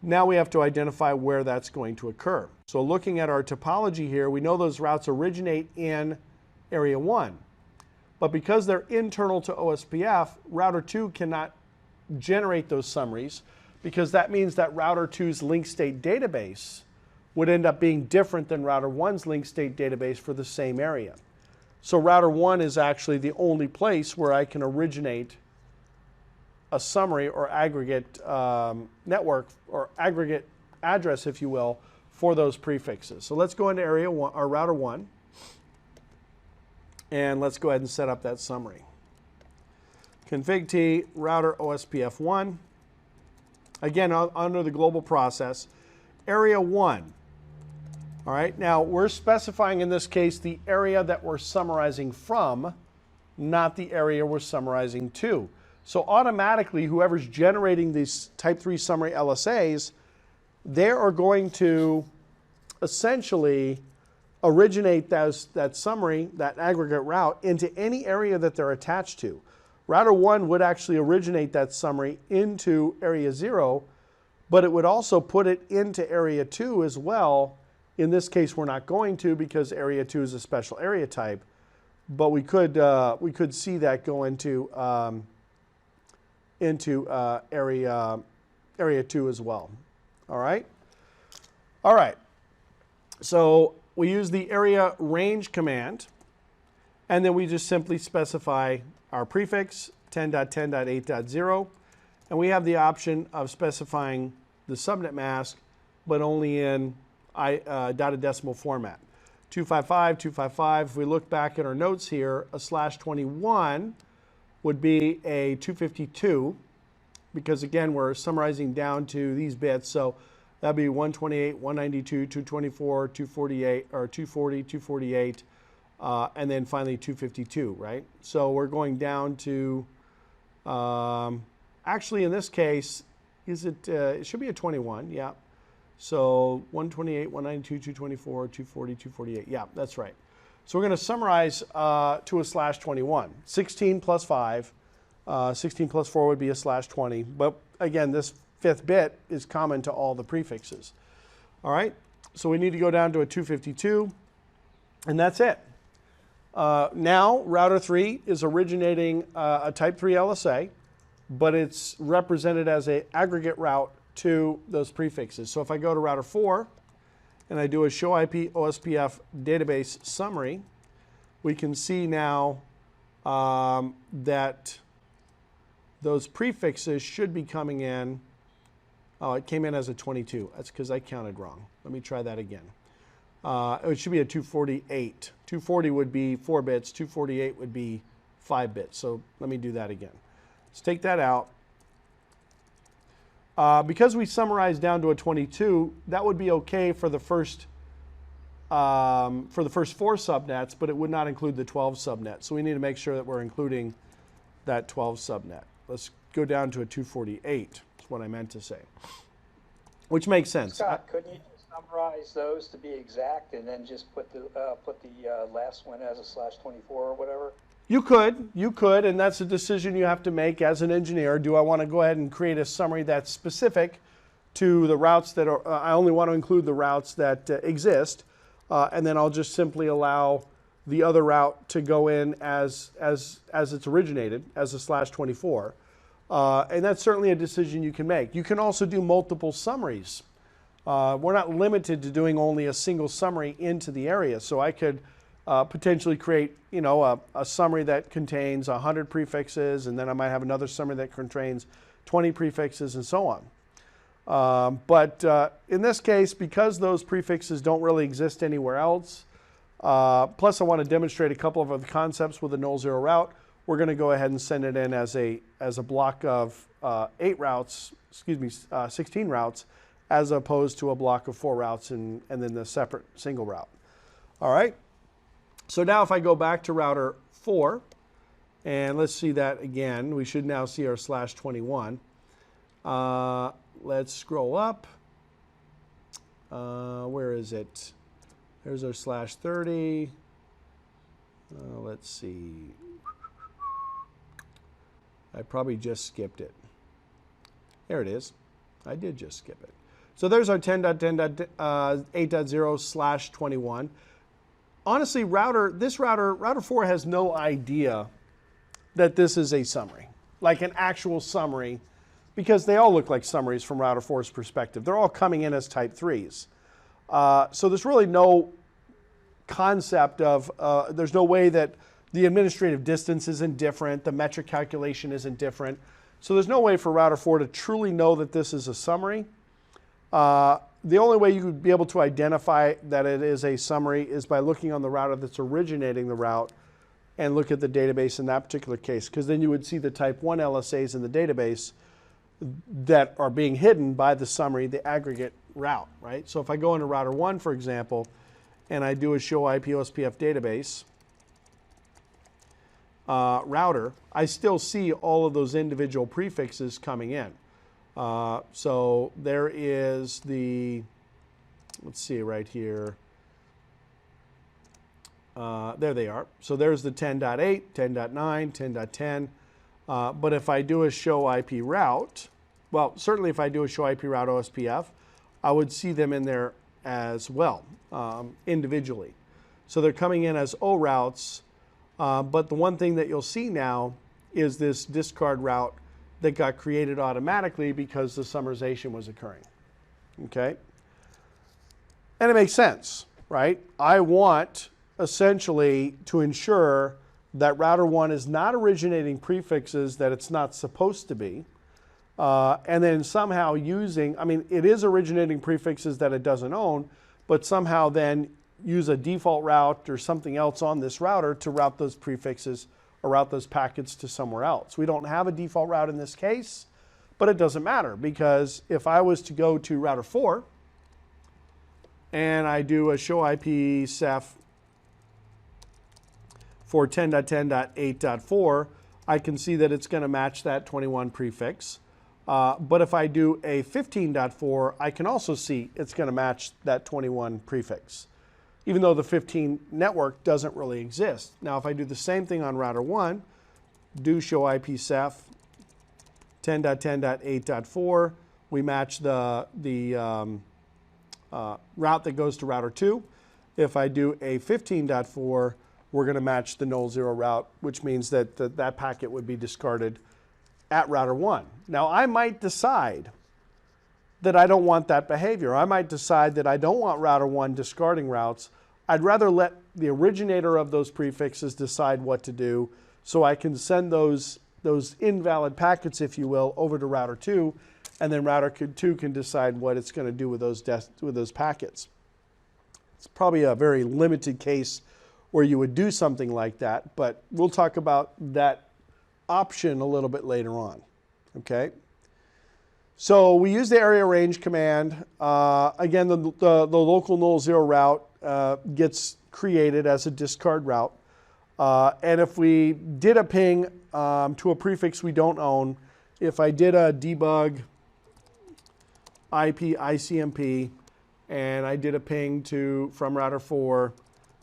Now we have to identify where that's going to occur. So looking at our topology here, we know those routes originate in area 1. But because they're internal to OSPF, router 2 cannot generate those summaries, because that means that router 2's link state database would end up being different than router 1's link state database for the same area. So router 1 is actually the only place where I can originate a summary or aggregate network or aggregate address, if you will, for those prefixes. So let's go into area 1 or router 1, and let's go ahead and set up that summary. Config T router OSPF 1, Again, under the global process, area 1. All right, now we're specifying in this case the area that we're summarizing from, not the area we're summarizing to. So automatically, whoever's generating these type 3 summary LSAs, they are going to essentially originate that summary, that aggregate route, into any area that they're attached to. Router 1 would actually originate that summary into area 0, but it would also put it into area 2 as well. In this case, we're not going to because area 2 is a special area type, but we could see that go into area 2 as well. All right. All right. So we use the area range command, and then we just simply specify our prefix 10.10.8.0, and we have the option of specifying the subnet mask, but only in dotted decimal format. 255, 255. If we look back at our notes here, a /21 would be a 252, because again, we're summarizing down to these bits. So that'd be 128, 192, 224, 248, or 240, 248, and then finally 252, right? So we're going down to, actually in this case, it should be a 21, yeah. So 128, 192, 224, 240, 248. Yeah, that's right. So we're going to summarize to a /21. 16 plus 5. 16 plus 4 would be a /20. But again, this 5th bit is common to all the prefixes. All right. So we need to go down to a 252. And that's it. Now, router 3 is originating a type 3 LSA, but it's represented as an aggregate route to those prefixes. So if I go to router 4 and I do a show IP OSPF database summary, we can see now that those prefixes should be coming in. Oh, it came in as a 22. That's because I counted wrong. Let me try that again. It should be a 248. 240 would be 4 bits. 248 would be 5 bits. So let me do that again. Let's take that out. Because we summarized down to a 22, that would be okay for the first 4 subnets, but it would not include the 12 subnet. So we need to make sure that we're including that 12 subnet. Let's go down to a 248. That's what I meant to say, which makes sense. Scott, couldn't you summarize those to be exact and then just put the last one as a /24 or whatever? You could, and that's a decision you have to make as an engineer. Do I want to go ahead and create a summary that's specific to the routes that are, I only want to include the routes that exist, and then I'll just simply allow the other route to go in as it's originated, as a /24. And that's certainly a decision you can make. You can also do multiple summaries. We're not limited to doing only a single summary into the area, so I could potentially create, a summary that contains 100 prefixes, and then I might have another summary that contains 20 prefixes, and so on. But in this case, because those prefixes don't really exist anywhere else, plus I want to demonstrate a couple of other concepts with a null zero route, we're going to go ahead and send it in as a block of 16 routes, as opposed to a block of 4 routes and then the separate single route. All right. So now if I go back to router 4, and let's see that again, we should now see our /21. Let's scroll up. Where is it? There's our /30. Let's see. I probably just skipped it. There it is. I did just skip it. So there's our 10.10.8.0 /21. Honestly, router 4 has no idea that this is a summary, like an actual summary, because they all look like summaries from router 4's perspective. They're all coming in as type 3s. So there's really no concept of, there's no way that the administrative distance isn't different, the metric calculation isn't different. So there's no way for router 4 to truly know that this is a summary. The only way you would be able to identify that it is a summary is by looking on the router that's originating the route and look at the database in that particular case, because then you would see the type 1 LSAs in the database that are being hidden by the summary, the aggregate route, right? So if I go into router 1, for example, and I do a show IP OSPF database router, I still see all of those individual prefixes coming in. So there is the, let's see right here. There they are. So there's the 10.8, 10.9, 10.10. But if I do a show IP route, well, certainly if I do a show IP route OSPF, I would see them in there as well, individually. So they're coming in as O routes, but the one thing that you'll see now is this discard route that got created automatically because the summarization was occurring, okay? And it makes sense, right? I want essentially to ensure that router 1 is not originating prefixes that it's not supposed to be, and then somehow using, I mean, it is originating prefixes that it doesn't own, but somehow then use a default route or something else on this router to route those prefixes or route those packets to somewhere else. We don't have a default route in this case, but it doesn't matter, because if I was to go to router 4 and I do a show IP Ceph for 10.10.8.4, I can see that it's going to match that 21 prefix. But if I do a 15.4, I can also see it's going to match that 21 prefix, even though the 15 network doesn't really exist. Now, if I do the same thing on router 1, do show IP Ceph 10.10.8.4, we match the route that goes to router 2. If I do a 15.4, we're going to match the null 0 route, which means that that packet would be discarded at router 1. Now, I might decide that I don't want that behavior. I might decide that I don't want router 1 discarding routes. I'd rather let the originator of those prefixes decide what to do, so I can send those invalid packets, if you will, over to router 2, and then router 2 can decide what it's going to do with those packets. It's probably a very limited case where you would do something like that, but we'll talk about that option a little bit later on, okay? So we use the area range command. Again, the local null 0 route gets created as a discard route. And if we did a ping to a prefix we don't own, if I did a debug IP ICMP and I did a ping from router 4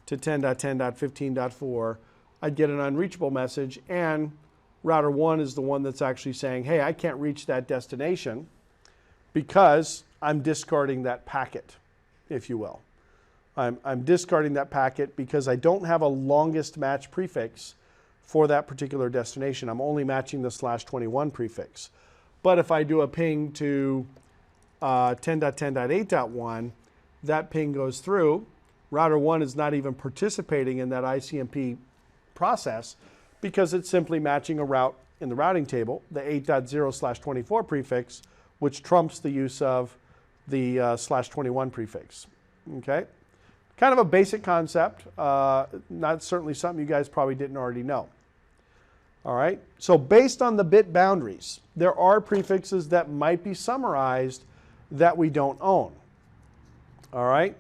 to 10.10.15.4, I'd get an unreachable message, and router 1 is the one that's actually saying, hey, I can't reach that destination because I'm discarding that packet, if you will. I'm discarding that packet because I don't have a longest match prefix for that particular destination. I'm only matching the /21 prefix. But if I do a ping to 10.10.8.1, that ping goes through. Router 1 is not even participating in that ICMP process because it's simply matching a route in the routing table, the 8.0/24 prefix, which trumps the use of the /21 prefix. Okay? Kind of a basic concept, not certainly something you guys probably didn't already know. All right? So based on the bit boundaries, there are prefixes that might be summarized that we don't own. All right?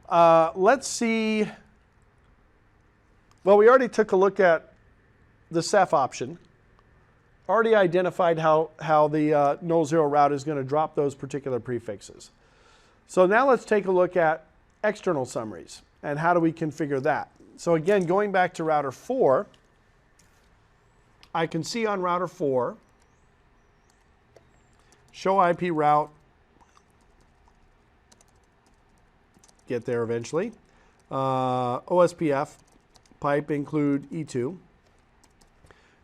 Let's see. Well, we already took a look at the Ceph option. Already identified how the null 0 route is going to drop those particular prefixes. So now let's take a look at external summaries and how do we configure that. So again, going back to router 4, I can see on router 4, show IP route, get there eventually, OSPF, pipe include E2,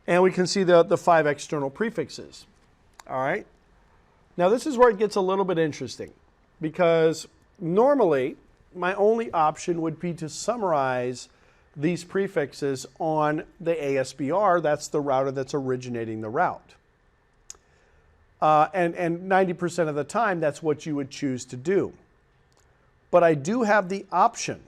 and we can see the 5 external prefixes. All right. Now this is where it gets a little bit interesting, because normally my only option would be to summarize these prefixes on the ASBR. That's the router that's originating the route. And 90% of the time, that's what you would choose to do. But I do have the option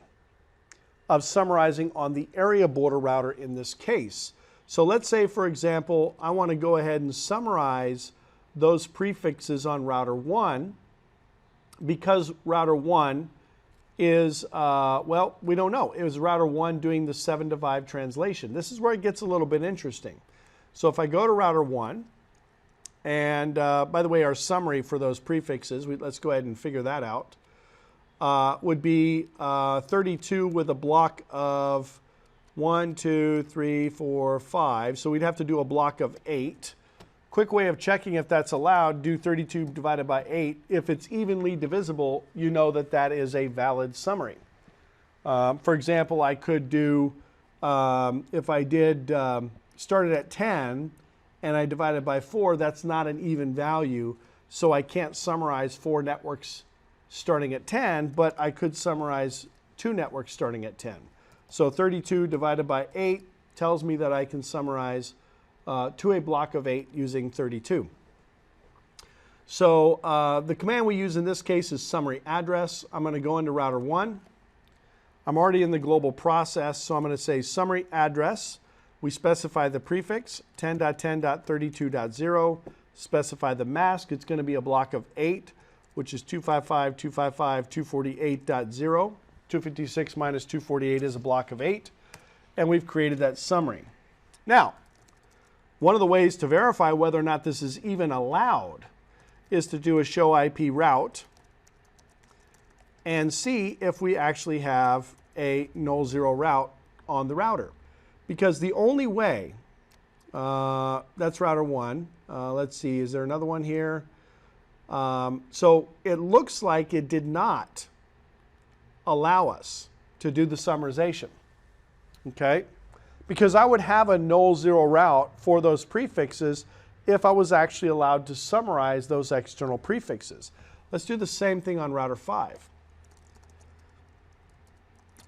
of summarizing on the area border router in this case. So let's say, for example, I want to go ahead and summarize those prefixes on router 1 because router 1 is, well, we don't know. It was router 1 doing the 7 to 5 translation. This is where it gets a little bit interesting. So if I go to router 1, and by the way, our summary for those prefixes, let's go ahead and figure that out, would be 32 with a block of 1, 2, 3, 4, 5. So we'd have to do a block of 8. Quick way of checking if that's allowed, do 32 divided by 8. If it's evenly divisible, you know that that is a valid summary. For example, I could do, if I did started at 10 and I divided by 4, that's not an even value, so I can't summarize 4 networks starting at 10, but I could summarize 2 networks starting at 10. So 32 divided by 8 tells me that I can summarize to a block of 8 using 32. So the command we use in this case is summary address. I'm going to go into router 1. I'm already in the global process, so I'm going to say summary address. We specify the prefix 10.10.32.0, specify the mask. It's going to be a block of 8, which is 255.255.248.0. 256 minus 248 is a block of 8, and we've created that summary. Now, one of the ways to verify whether or not this is even allowed is to do a show IP route and see if we actually have a null zero route on the router. Because the only way, that's router 1. Let's see, is there another one here? So it looks like it did not allow us to do the summarization, okay? Because I would have a null zero route for those prefixes if I was actually allowed to summarize those external prefixes. Let's do the same thing on router 5.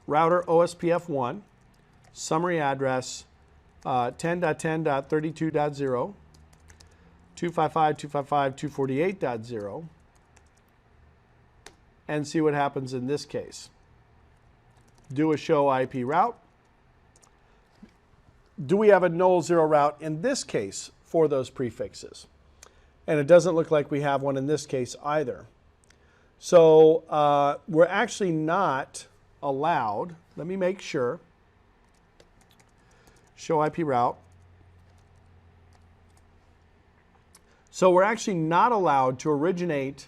Router OSPF 1, summary address 10.10.32.0, 255.255.248.0, and see what happens in this case. Do a show IP route. Do we have a null zero route in this case for those prefixes? And it doesn't look like we have one in this case either. So we're actually not allowed, let me make sure, show IP route. So we're actually not allowed to originate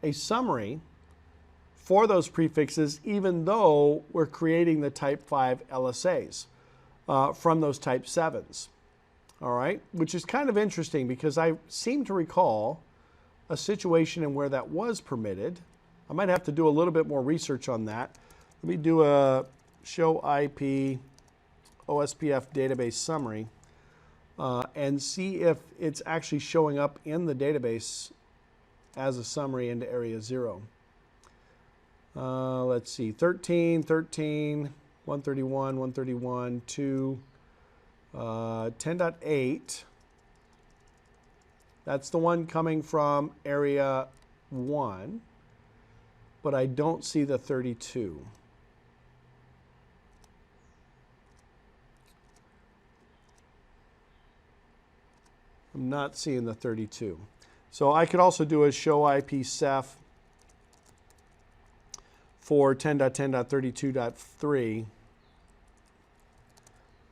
a summary for those prefixes, even though we're creating the type 5 LSAs from those type 7s. All right, which is kind of interesting because I seem to recall a situation in where that was permitted. I might have to do a little bit more research on that. Let me do a show IP OSPF database summary and see if it's actually showing up in the database as a summary into area 0. Let's see, 13, 13, 131, 131, 2, 10.8. That's the one coming from area 1, but I don't see the 32. I'm not seeing the 32. So I could also do a show IP Ceph for 10.10.32.3,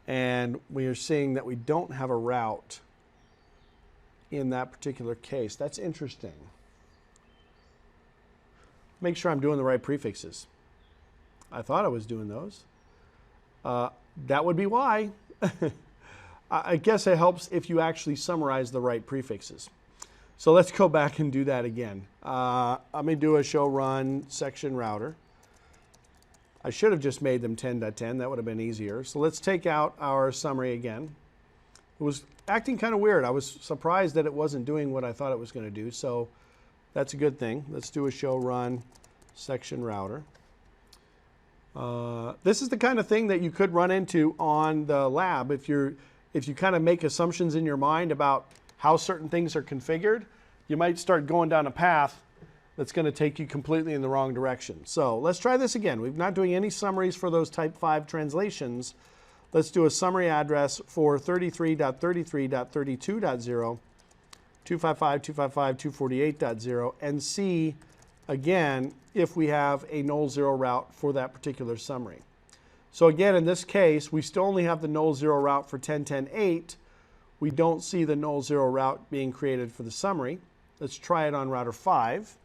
and we are seeing that we don't have a route in that particular case. That's interesting. Make sure I'm doing the right prefixes. I thought I was doing those. That would be why. I guess it helps if you actually summarize the right prefixes. So let's go back and do that again. I'm going to do a show run section router. I should have just made them 10.10. That would have been easier. So let's take out our summary again. It was acting kind of weird. I was surprised that it wasn't doing what I thought it was going to do. So that's a good thing. Let's do a show run section router. This is the kind of thing that you could run into on the lab if you kind of make assumptions in your mind about how certain things are configured. You might start going down a path that's going to take you completely in the wrong direction. So let's try this again. We're not doing any summaries for those type 5 translations. let's do a summary address for 33.33.32.0, 255.255.248.0, and see again if we have a null zero route for that particular summary. So again, in this case, we still only have the null zero route for 10.10.8. We don't see the null zero route being created for the summary. Let's try it on router 5.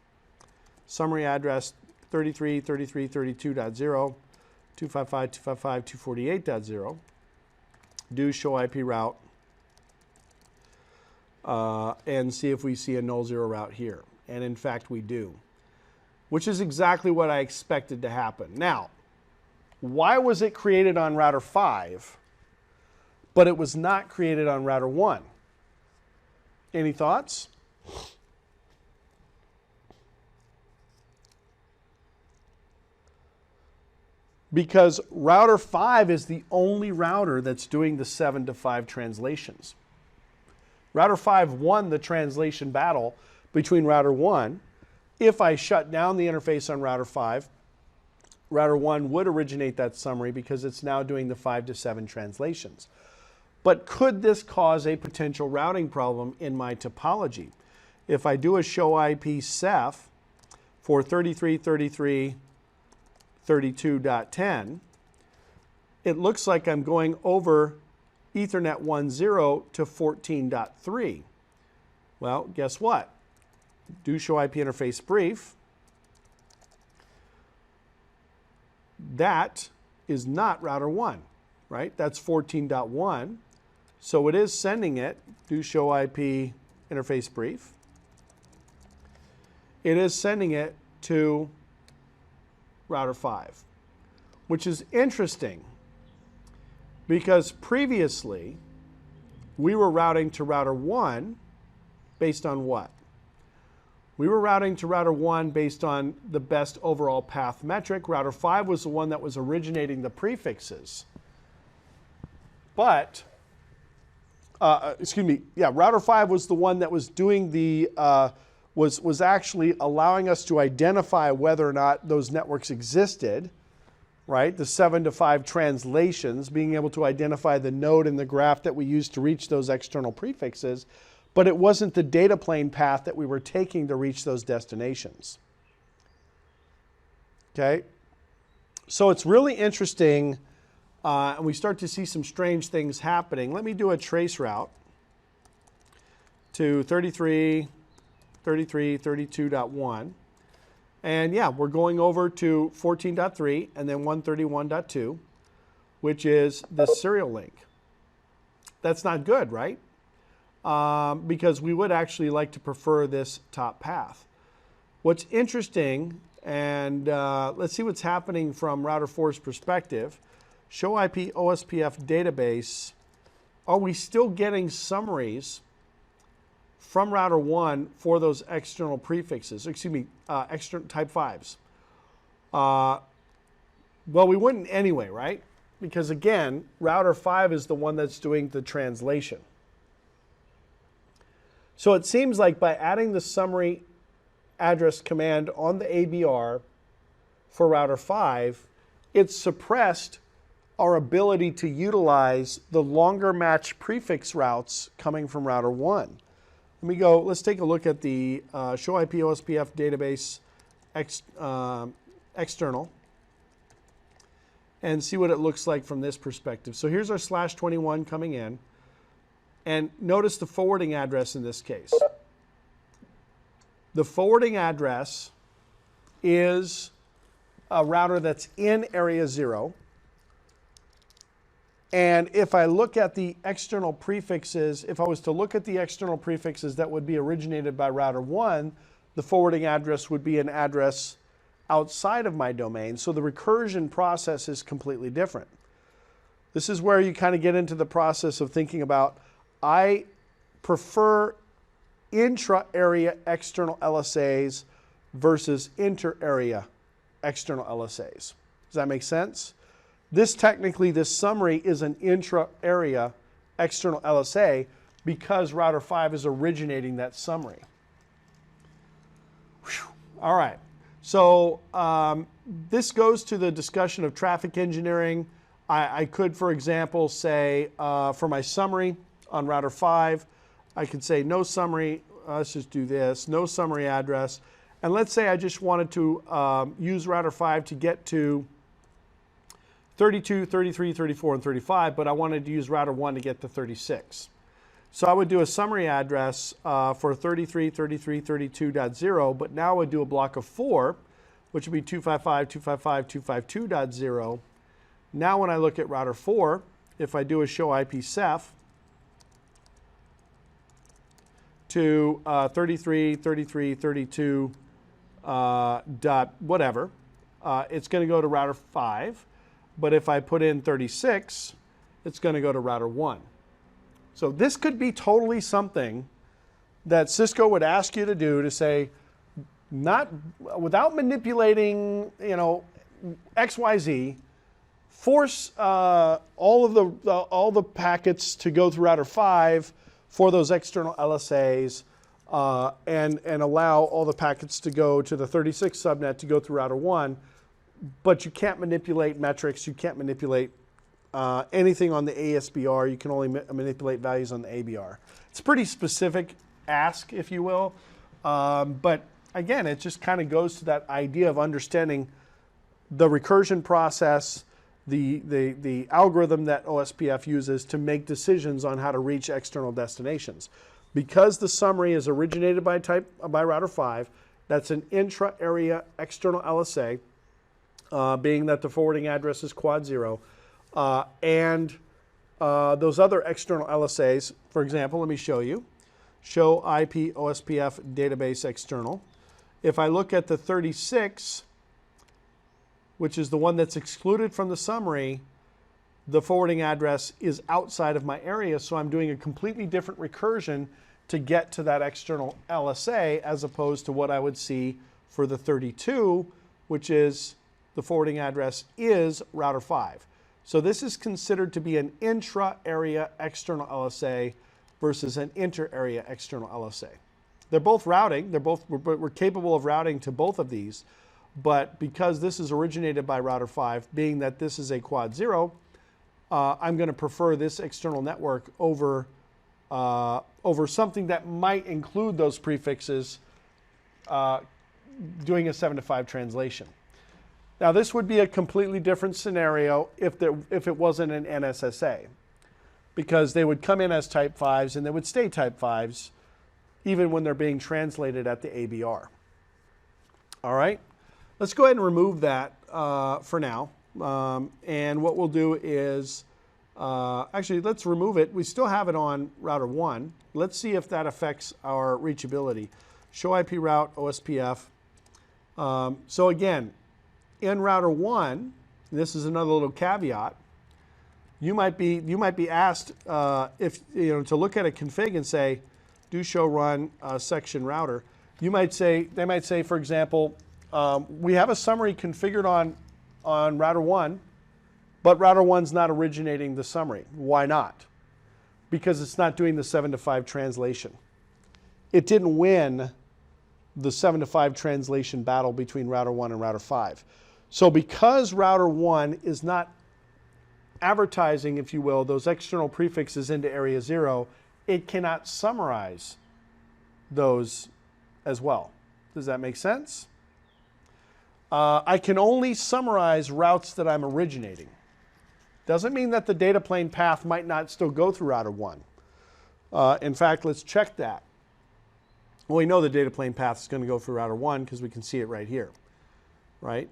Summary address 33.33.32.0, 255.255.248.0. Do show IP route and see if we see a null zero route here. And in fact, we do, which is exactly what I expected to happen. Now, why was it created on router 5, but it was not created on router 1? Any thoughts? Because router 5 is the only router that's doing the 7 to 5 translations. Router 5 won the translation battle between router 1. If I shut down the interface on router 5, router 1 would originate that summary because it's now doing the 5 to 7 translations. But could this cause a potential routing problem in my topology? If I do a show IP Ceph for 33.33.32.10, it looks like I'm going over Ethernet 1.0 to 14.3. Well, guess what? Do show IP interface brief. That is not router 1, right? That's 14.1. So it is sending it. Do show IP interface brief. It is sending it to router 5, which is interesting because previously we were routing to router 1 based on what? We were routing to router 1 based on the best overall path metric. Router 5 was the one that was originating the prefixes. But, router 5 was the one that was doing the, was actually allowing us to identify whether or not those networks existed, right? The 7 to 5 translations, being able to identify the node in the graph that we used to reach those external prefixes, but it wasn't the data plane path that we were taking to reach those destinations. Okay? So it's really interesting, and we start to see some strange things happening. Let me do a trace route to 33.32.1. And yeah, we're going over to 14.3 and then 131.2, which is the serial link. That's not good, right? Because we would actually like to prefer this top path. What's interesting, and let's see what's happening from router 4's perspective. Show IP OSPF database. Are we still getting summaries from router 1 for those external prefixes? Excuse me, external type 5s. Well, we wouldn't anyway, right? Because again, router 5 is the one that's doing the translation. So it seems like by adding the summary address command on the ABR for router 5, it suppressed our ability to utilize the longer match prefix routes coming from router 1. Let me go, let's take a look at the show IP OSPF database external and see what it looks like from this perspective. So here's our /21 coming in. And notice the forwarding address in this case. The forwarding address is a router that's in area 0. And if I look at the external prefixes, if I was to look at the external prefixes that would be originated by router 1, the forwarding address would be an address outside of my domain. So the recursion process is completely different. This is where you kind of get into the process of thinking about, I prefer intra-area external LSAs versus inter-area external LSAs. Does that make sense? This summary is an intra-area external LSA because router 5 is originating that summary. Whew. All right. So this goes to the discussion of traffic engineering. I could, for example, say for my summary on router 5, I could say no summary, let's just do this, no summary address. And let's say I just wanted to use router 5 to get to 32, 33, 34, and 35, but I wanted to use router 1 to get to 36. So I would do a summary address for 33, 33, 32.0, but now I would do a block of 4, which would be 255, 255, 252.0. Now when I look at router 4, if I do a show IPsef to 33, 33, 32 dot whatever, it's going to go to router 5. But if I put in 36, it's going to go to router 1. So this could be totally something that Cisco would ask you to do, to say, not without manipulating, XYZ, force all the packets to go through router 5 for those external LSAs, and allow all the packets to go to the 36 subnet to go through router 1. But you can't manipulate metrics. You can't manipulate anything on the ASBR. You can only manipulate values on the ABR. It's a pretty specific ask, if you will. But again, it just kind of goes to that idea of understanding the recursion process, the algorithm that OSPF uses to make decisions on how to reach external destinations. Because the summary is originated by router 5, that's an intra-area external LSA, being that the forwarding address is quad 0, and those other external LSAs, for example, let me show you. Show IP OSPF database external. If I look at the 36, which is the one that's excluded from the summary, the forwarding address is outside of my area, so I'm doing a completely different recursion to get to that external LSA, as opposed to what I would see for the 32, which is the forwarding address is router 5. So this is considered to be an intra-area external LSA versus an inter-area external LSA. They're both routing. We're capable of routing to both of these, but because this is originated by router 5, being that this is a quad 0, I'm going to prefer this external network over something that might include those prefixes, doing a 7 to 5 translation. Now, this would be a completely different scenario if it wasn't an NSSA, because they would come in as type 5s and they would stay type 5s even when they're being translated at the ABR. All right, let's go ahead and remove that for now. And what we'll do is, actually, let's remove it. We still have it on router 1. Let's see if that affects our reachability. Show IP route OSPF. So again, in router 1, this is another little caveat. You might be asked if to look at a config and say, do show run section router. They might say, for example, we have a summary configured on router 1, but router 1's not originating the summary. Why not? Because it's not doing the 7 to 5 translation. It didn't win the 7 to 5 translation battle between router 1 and router 5. So because router 1 is not advertising, if you will, those external prefixes into area 0, it cannot summarize those as well. Does that make sense? I can only summarize routes that I'm originating. Doesn't mean that the data plane path might not still go through router 1. In fact, let's check that. Well, we know the data plane path is going to go through router 1 because we can see it right here, right?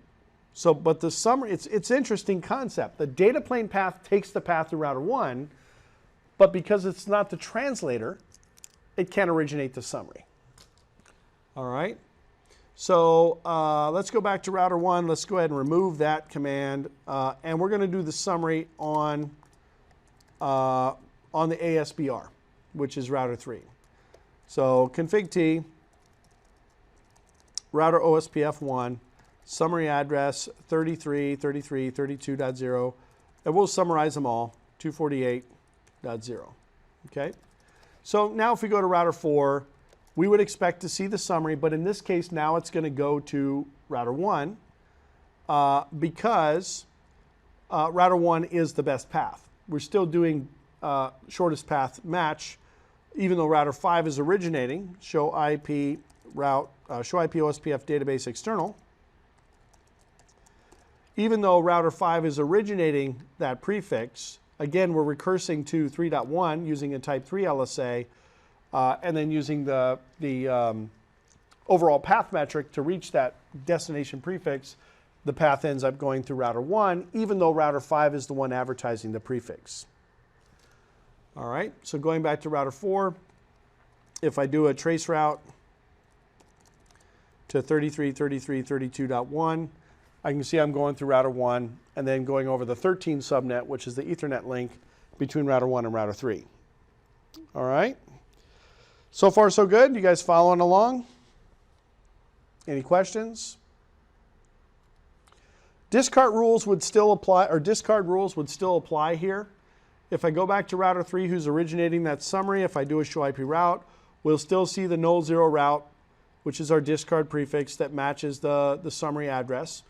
So, but the summary, it's interesting concept. The data plane path takes the path through router 1, but because it's not the translator, it can't originate the summary. All right. So let's go back to router 1. Let's go ahead and remove that command, and we're going to do the summary on the ASBR, which is router 3. So config T, router OSPF 1, summary address 33, 33, 32.0, and we'll summarize them all, 248.0. Okay? So now if we go to router 4, we would expect to see the summary, but in this case now it's going to go to router 1 because router 1 is the best path. We're still doing shortest path match, even though router 5 is originating. Show IP OSPF database external. Even though router 5 is originating that prefix, again, we're recursing to 3.1 using a type 3 LSA, and then using the overall path metric to reach that destination prefix. The path ends up going through router 1, even though router 5 is the one advertising the prefix. All right, so going back to router 4, if I do a trace route to 33.33.32.1, I can see I'm going through router 1 and then going over the 13 subnet, which is the Ethernet link between router 1 and router 3. All right, so far so good. You guys following along? Any questions? Discard rules would still apply, or discard rules would still apply here. If I go back to router 3 who's originating that summary, if I do a show IP route, we'll still see the null 0 route, which is our discard prefix that matches the summary address.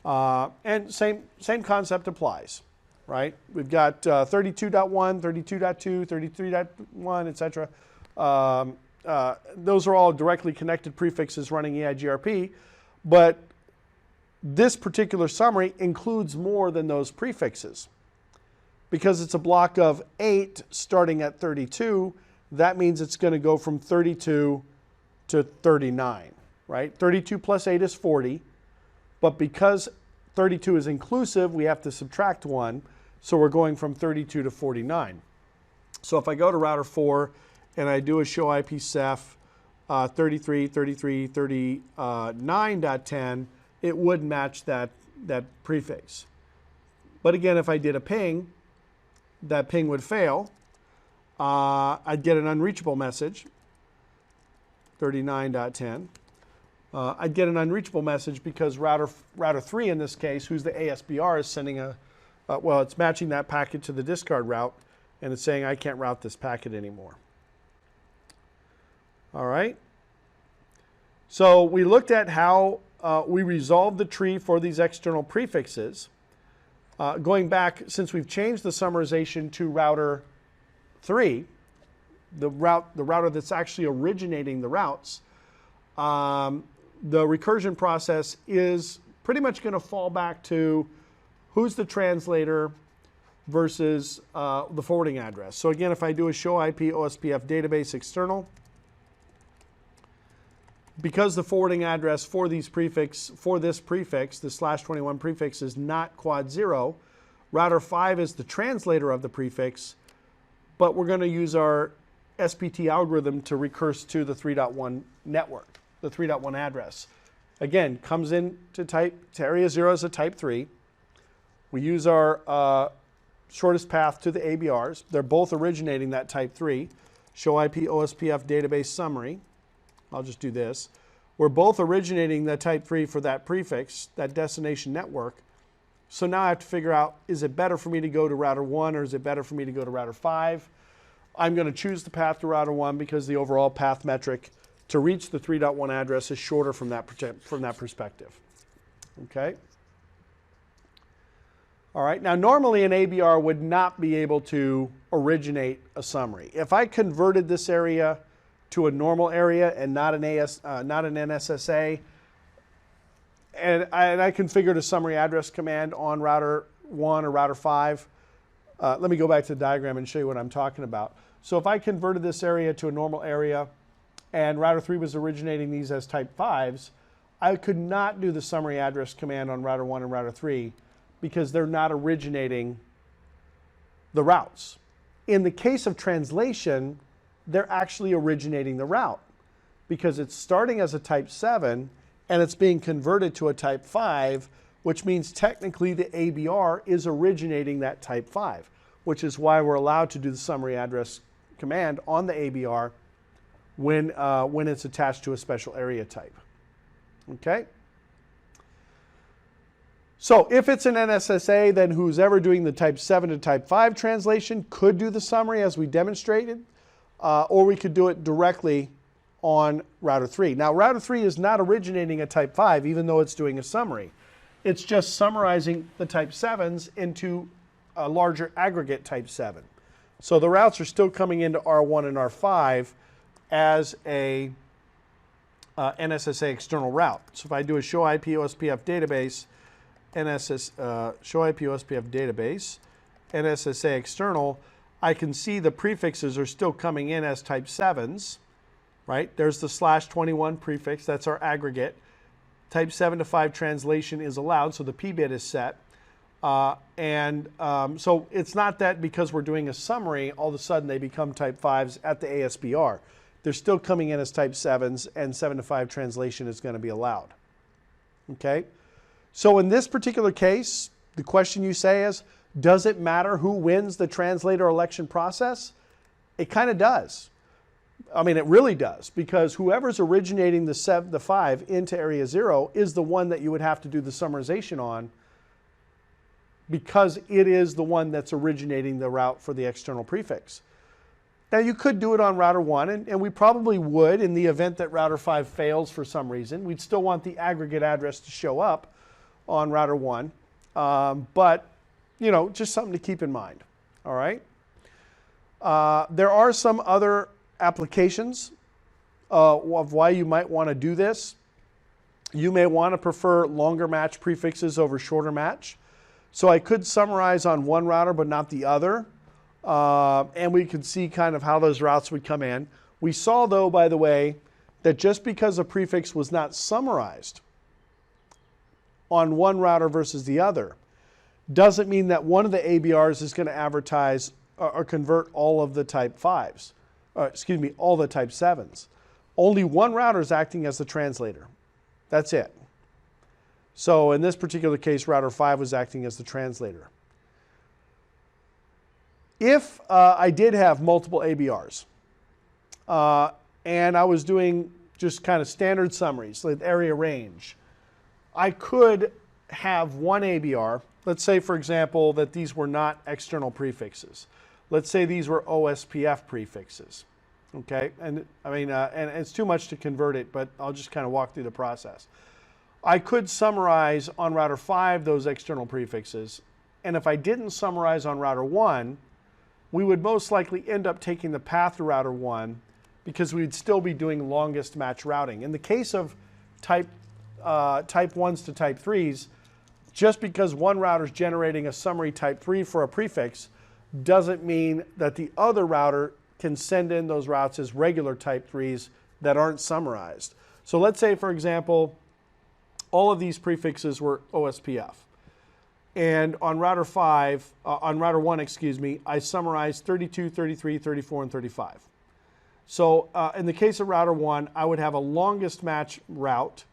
And same concept applies, right? We've got 32.1, 32.2, 33.1, etc. Those are all directly connected prefixes running Eigrp, but this particular summary includes more than those prefixes. Because it's a block of 8 starting at 32, that means it's going to go from 32 to 39, right? 32 plus 8 is 40, but because 32 is inclusive, we have to subtract 1, so we're going from 32 to 49. So if I go to router 4 and I do a show IP Ceph 33.33.39.10, it would match that prefix. But again, if I did a ping, that ping would fail. I'd get an unreachable message, 39.10. I'd get an unreachable message because router 3 in this case, who's the ASBR, is sending well, it's matching that packet to the discard route, and it's saying I can't route this packet anymore. All right. So we looked at how we resolved the tree for these external prefixes. Going back, since we've changed the summarization to router 3, the router that's actually originating the routes, the recursion process is pretty much going to fall back to who's the translator versus the forwarding address. So again, if I do a show IP OSPF database external, because the forwarding address for this prefix, the /21 prefix, is not quad 0, router 5 is the translator of the prefix, but we're going to use our SPT algorithm to recurse to the 3.1 network, the 3.1 address. Again, comes in to area 0 as a type 3. We use our shortest path to the ABRs. They're both originating that type 3. Show IP OSPF database summary. I'll just do this. We're both originating the type 3 for that prefix, that destination network. So now I have to figure out, is it better for me to go to router 1 or is it better for me to go to router 5? I'm going to choose the path to router 1 because the overall path metric to reach the 3.1 address is shorter from that perspective. Okay? All right, now normally an ABR would not be able to originate a summary. If I converted this area to a normal area and not an NSSA, and I configured a summary address command on router 1 or router 5. Let me go back to the diagram and show you what I'm talking about. So if I converted this area to a normal area and router 3 was originating these as type 5s, I could not do the summary address command on router 1 and router 3 because they're not originating the routes. In the case of translation, they're actually originating the route because it's starting as a type 7 and it's being converted to a type 5, which means technically the ABR is originating that type 5, which is why we're allowed to do the summary address command on the ABR when it's attached to a special area type. Okay? So if it's an NSSA, then who's ever doing the type 7 to type 5 translation could do the summary as we demonstrated, or we could do it directly on router 3. Now router 3 is not originating a type 5 even though it's doing a summary. It's just summarizing the type 7s into a larger aggregate type 7. So the routes are still coming into R1 and R5 as a NSSA external route. So if I do a show IP OSPF database, show IP OSPF database, NSSA external, I can see the prefixes are still coming in as type 7s, right? There's the /21 prefix, that's our aggregate. Type 7 to 5 translation is allowed, so the P bit is set. So it's not that because we're doing a summary, all of a sudden they become type 5s at the ASBR. They're still coming in as type 7s, and 7 to 5 translation is going to be allowed. Okay? So in this particular case, the question you say is, does it matter who wins the translator election process? It kind of does. I mean, it really does, because whoever's originating the 5 into area 0 is the one that you would have to do the summarization on, because it is the one that's originating the route for the external prefix. Now, you could do it on router 1, and we probably would in the event that router 5 fails for some reason. We'd still want the aggregate address to show up on router 1, but, you know, just something to keep in mind, all right? There are some other applications of why you might want to do this. You may want to prefer longer match prefixes over shorter match. So I could summarize on one router but not the other. And we could see kind of how those routes would come in. We saw, though, by the way, that just because a prefix was not summarized on one router versus the other doesn't mean that one of the ABRs is going to advertise or convert all of the type 5s. All the type 7s. Only one router is acting as the translator. That's it. So in this particular case, router 5 was acting as the translator. If I did have multiple ABRs and I was doing just kind of standard summaries, like area range, I could have one ABR. Let's say, for example, that these were not external prefixes. Let's say these were OSPF prefixes, okay? And I mean, and it's too much to convert it, but I'll just kind of walk through the process. I could summarize on router 5 those external prefixes, and if I didn't summarize on router 1, we would most likely end up taking the path to router 1 because we'd still be doing longest match routing. In the case of type 1s to type 3s, just because one router is generating a summary type 3 for a prefix doesn't mean that the other router can send in those routes as regular type 3s that aren't summarized. So let's say, for example, all of these prefixes were OSPF. And on router 1, I summarized 32, 33, 34, and 35. So in the case of router 1, I would have a longest match route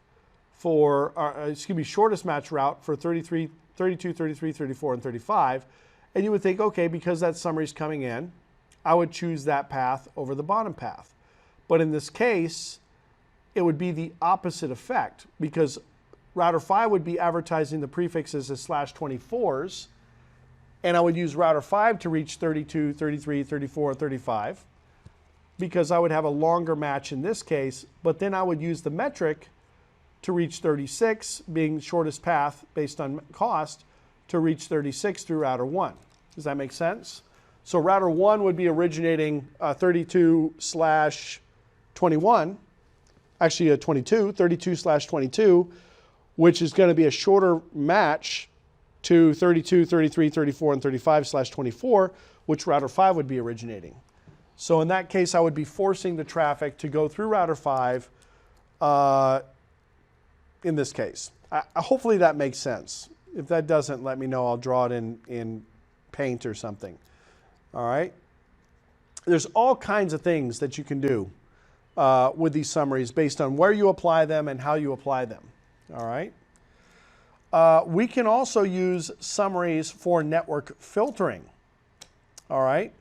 for, shortest match route for 32, 33, 34, and 35. And you would think, okay, because that summary is coming in, I would choose that path over the bottom path. But in this case, it would be the opposite effect, because router 5 would be advertising the prefixes as /24s, and I would use router 5 to reach 32, 33, 34, 35, because I would have a longer match in this case, but then I would use the metric to reach 36, being shortest path based on cost, to reach 36 through router 1. Does that make sense? So router 1 would be originating 32/21, actually a 22, 32/22, which is going to be a shorter match to 32, 33, 34, and 35/24, which router 5 would be originating. So in that case, I would be forcing the traffic to go through router 5 in this case. Hopefully that makes sense. If that doesn't, let me know. I'll draw it in paint or something. All right? There's all kinds of things that you can do with these summaries based on where you apply them and how you apply them. All right? We can also use summaries for network filtering. All right?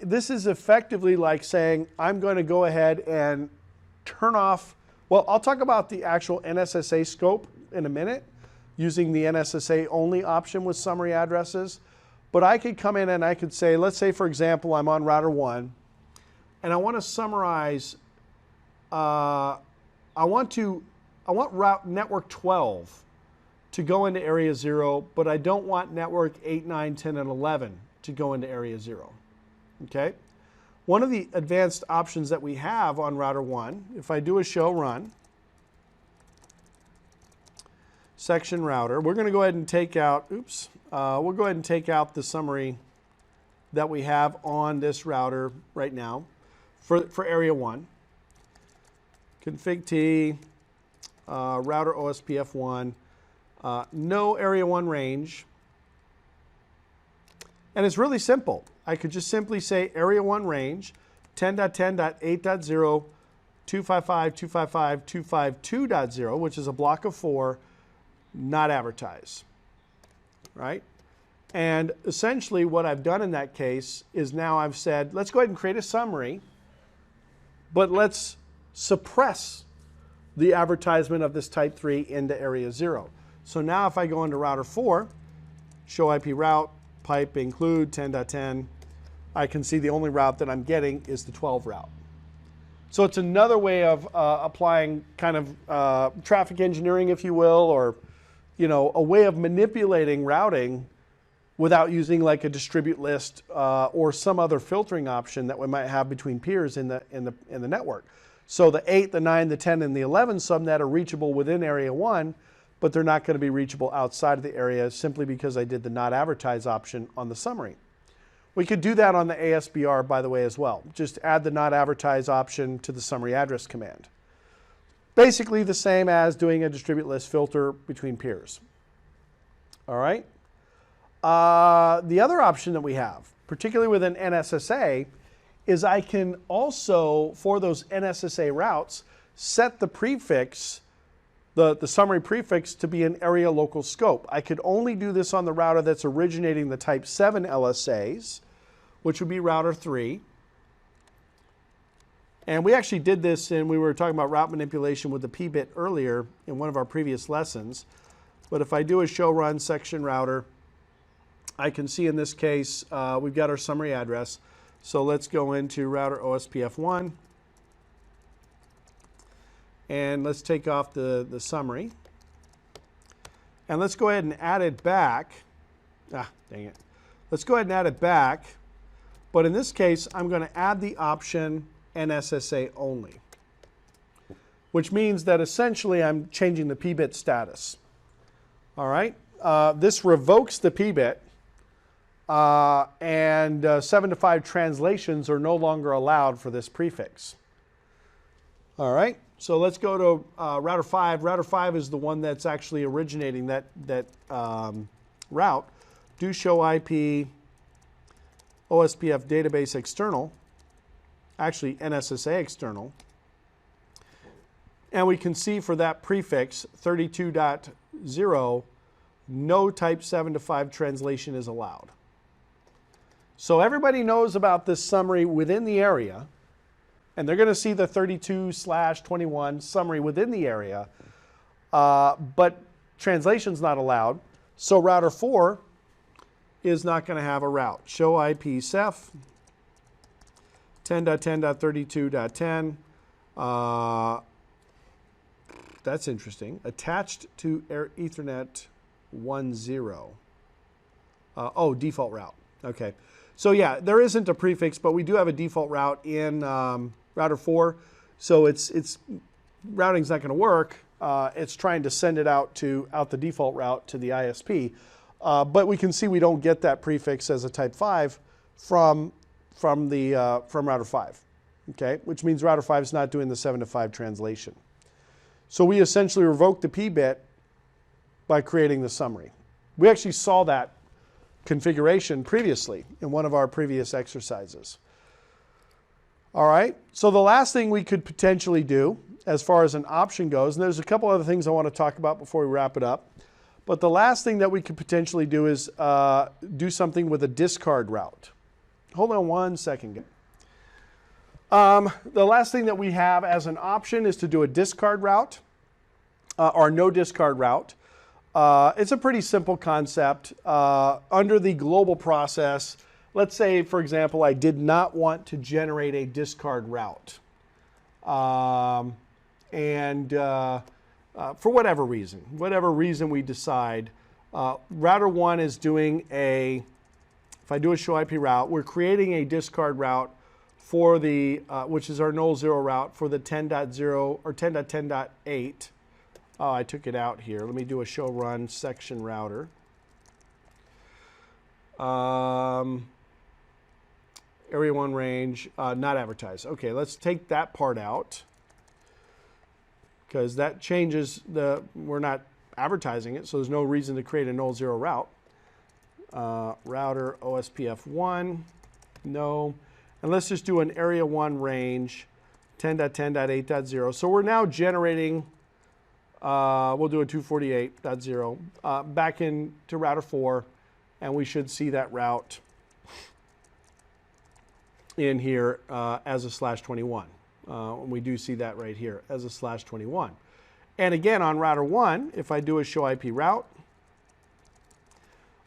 This is effectively like saying, I'm going to go ahead and turn off, well, I'll talk about the actual NSSA scope in a minute, using the NSSA only option with summary addresses. But I could come in and I could say, let's say, for example, I'm on router 1, and I want to summarize, I want route network 12 to go into area 0, but I don't want network 8, 9, 10, and 11 to go into area 0. Okay? One of the advanced options that we have on router 1, if I do a show run, section router, we're going to go ahead and take out, we'll go ahead and take out the summary that we have on this router right now for area 1. Config T, router OSPF 1, no area 1 range. And it's really simple. I could just simply say area 1 range, 10.10.8.0, 255.255.252.0, which is a block of 4, not advertise, right? And essentially what I've done in that case is now I've said, let's go ahead and create a summary, but let's suppress the advertisement of this type 3 into area 0. So now if I go into router 4, show IP route, pipe include 10.10, I can see the only route that I'm getting is the 12 route. So it's another way of applying kind of traffic engineering, if you will, or a way of manipulating routing without using like a distribute list or some other filtering option that we might have between peers in the network. So the 8, the 9, the 10, and the 11 subnet are reachable within area 1, but they're not going to be reachable outside of the area simply because I did the not advertise option on the summary. We could do that on the ASBR, by the way, as well. Just add the not advertise option to the summary address command. Basically the same as doing a distribute list filter between peers. All right. The other option that we have, particularly with an NSSA, is I can also, for those NSSA routes, set the prefix, the summary prefix, to be an area local scope. I could only do this on the router that's originating the type 7 LSAs, which would be router 3. And we actually did this, and we were talking about route manipulation with the p-bit earlier in one of our previous lessons. But if I do a show run section router, I can see in this case we've got our summary address. So let's go into router OSPF 1. And let's take off the summary. And let's go ahead and add it back. Dang it. Let's go ahead and add it back. But in this case, I'm going to add the option NSSA only, which means that essentially I'm changing the p-bit status. All right. This revokes the p-bit. And 7 to 5 translations are no longer allowed for this prefix. All right, so let's go to router 5. Router 5 is the one that's actually originating that route. Do show IP OSPF database external, actually NSSA external. And we can see for that prefix 32.0, no type 7 to 5 translation is allowed. So everybody knows about this summary within the area, and they're going to see the 32/21 summary within the area, but translation's not allowed. So router 4 is not going to have a route. Show IP Ceph 10.10.32.10. That's interesting. Attached to Ethernet 1.0. Default route. Okay. So yeah, there isn't a prefix, but we do have a default route in router 4. So it's routing's not going to work. It's trying to send it out the default route to the ISP. But we can see we don't get that prefix as a type 5 from router 5. Okay, which means router 5 is not doing the 7 to 5 translation. So we essentially revoked the p-bit by creating the summary. We actually saw that configuration previously in one of our previous exercises. All right, so the last thing we could potentially do as far as an option goes, and there's a couple other things I want to talk about before we wrap it up, but the last thing that we could potentially do is do something with a discard route. Hold on one second. The last thing that we have as an option is to do a discard route or no discard route. It's a pretty simple concept. Under the global process, let's say, for example, I did not want to generate a discard route. for whatever reason we decide. Router 1 is doing if I do a show IP route, we're creating a discard route for the, which is our null zero route for the 10.0 or 10.10.8. Oh, I took it out here. Let me do a show run section router. Area 1 range, not advertised. Okay, let's take that part out because that changes we're not advertising it, so there's no reason to create a null zero route. Router OSPF 1, no. And let's just do an area 1 range 10.10.8.0. So we're now generating, we'll do a 248.0 back into router 4, and we should see that route in here as a /21. We do see that right here as a /21. And again, on router 1, if I do a show IP route,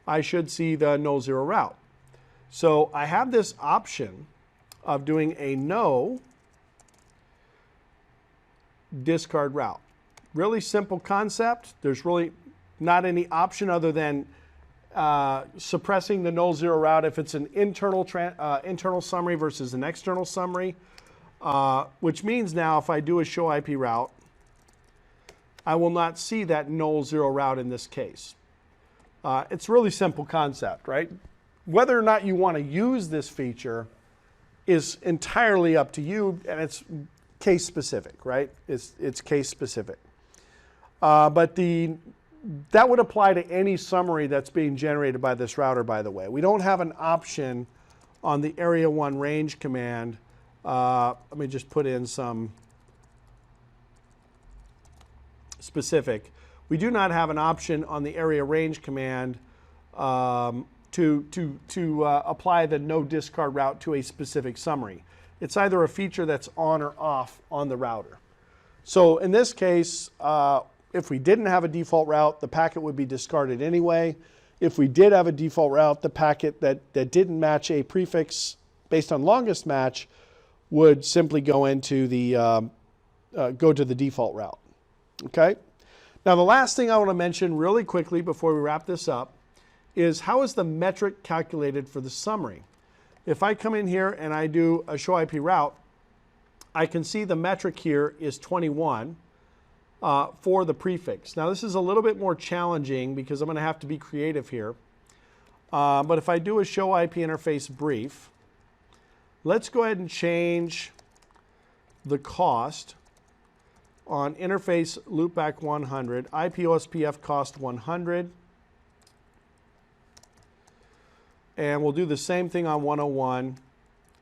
I should see the null zero route. So I have this option of doing a no discard route. Really simple concept. There's really not any option other than suppressing the null zero route if it's an internal summary versus an external summary, which means now if I do a show IP route, I will not see that null zero route in this case. It's a really simple concept, right? Whether or not you want to use this feature is entirely up to you, and it's case specific, right? It's case specific. But that would apply to any summary that's being generated by this router, by the way. We don't have an option on the area 1 range command. Let me just put in some specific. We do not have an option on the area range command to apply the no discard route to a specific summary. It's either a feature that's on or off on the router. So in this case, if we didn't have a default route, the packet would be discarded anyway. If we did have a default route, the packet that didn't match a prefix based on longest match would simply go into the go to the default route. Okay. Now the last thing I want to mention really quickly before we wrap this up is how is the metric calculated for the summary? If I come in here and I do a show IP route, I can see the metric here is 21 for the prefix. Now this is a little bit more challenging because I'm going to have to be creative here. But if I do a show IP interface brief, let's go ahead and change the cost on interface loopback 100, IP OSPF cost 100. And we'll do the same thing on 101,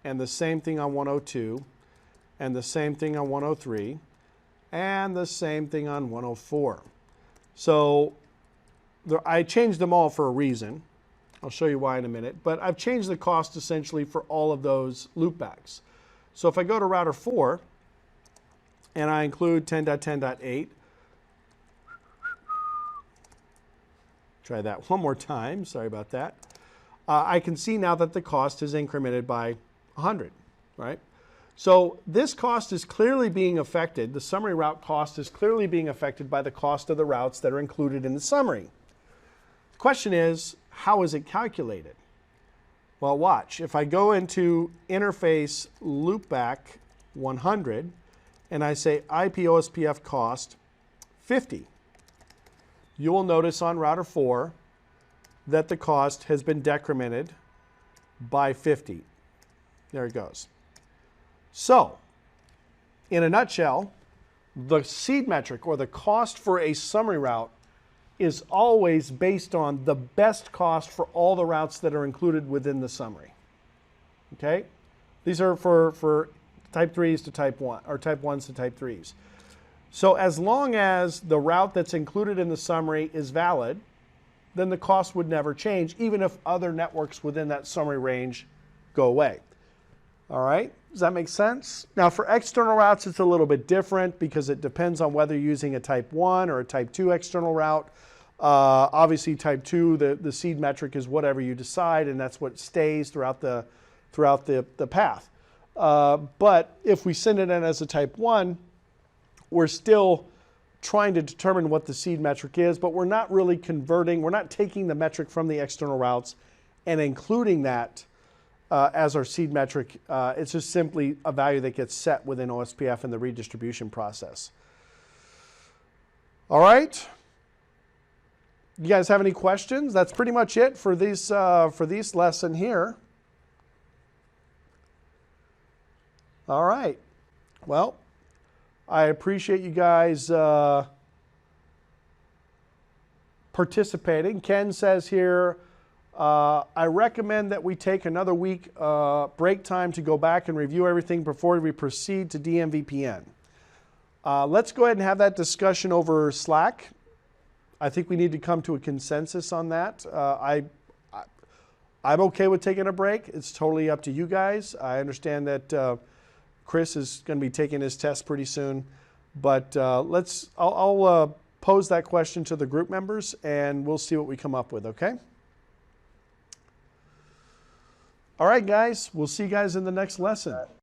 and the same thing on 102, and the same thing on 103, and the same thing on 104. So I changed them all for a reason. I'll show you why in a minute. But I've changed the cost essentially for all of those loopbacks. So if I go to router 4, and I include 10.10.8, try that one more time. Sorry about that. I can see now that the cost is incremented by 100, right? So this cost is clearly being affected, the summary route cost is clearly being affected by the cost of the routes that are included in the summary. The question is, how is it calculated? Well, watch. If I go into interface loopback 100 and I say IP OSPF cost 50, you will notice on router 4 that the cost has been decremented by 50. There it goes. So, in a nutshell, the seed metric or the cost for a summary route is always based on the best cost for all the routes that are included within the summary. Okay? These are for type 3s to type 1, or type 1s to type 3s. So as long as the route that's included in the summary is valid, then the cost would never change, even if other networks within that summary range go away. All right, does that make sense? Now for external routes, it's a little bit different because it depends on whether you're using a type 1 or a type 2 external route. Obviously type 2, the seed metric is whatever you decide, and that's what stays throughout the path. But if we send it in as a type 1, we're still trying to determine what the seed metric is, but we're not really converting, we're not taking the metric from the external routes and including that as our seed metric. It's just simply a value that gets set within OSPF in the redistribution process. All right. You guys have any questions? That's pretty much it for this lesson here. All right. Well, I appreciate you guys participating. Ken says here, I recommend that we take another week break time to go back and review everything before we proceed to DMVPN. Let's go ahead and have that discussion over Slack. I think we need to come to a consensus on that. I'm okay with taking a break. It's totally up to you guys. I understand that Chris is going to be taking his test pretty soon, but I'll pose that question to the group members and we'll see what we come up with, okay? All right, guys, we'll see you guys in the next lesson.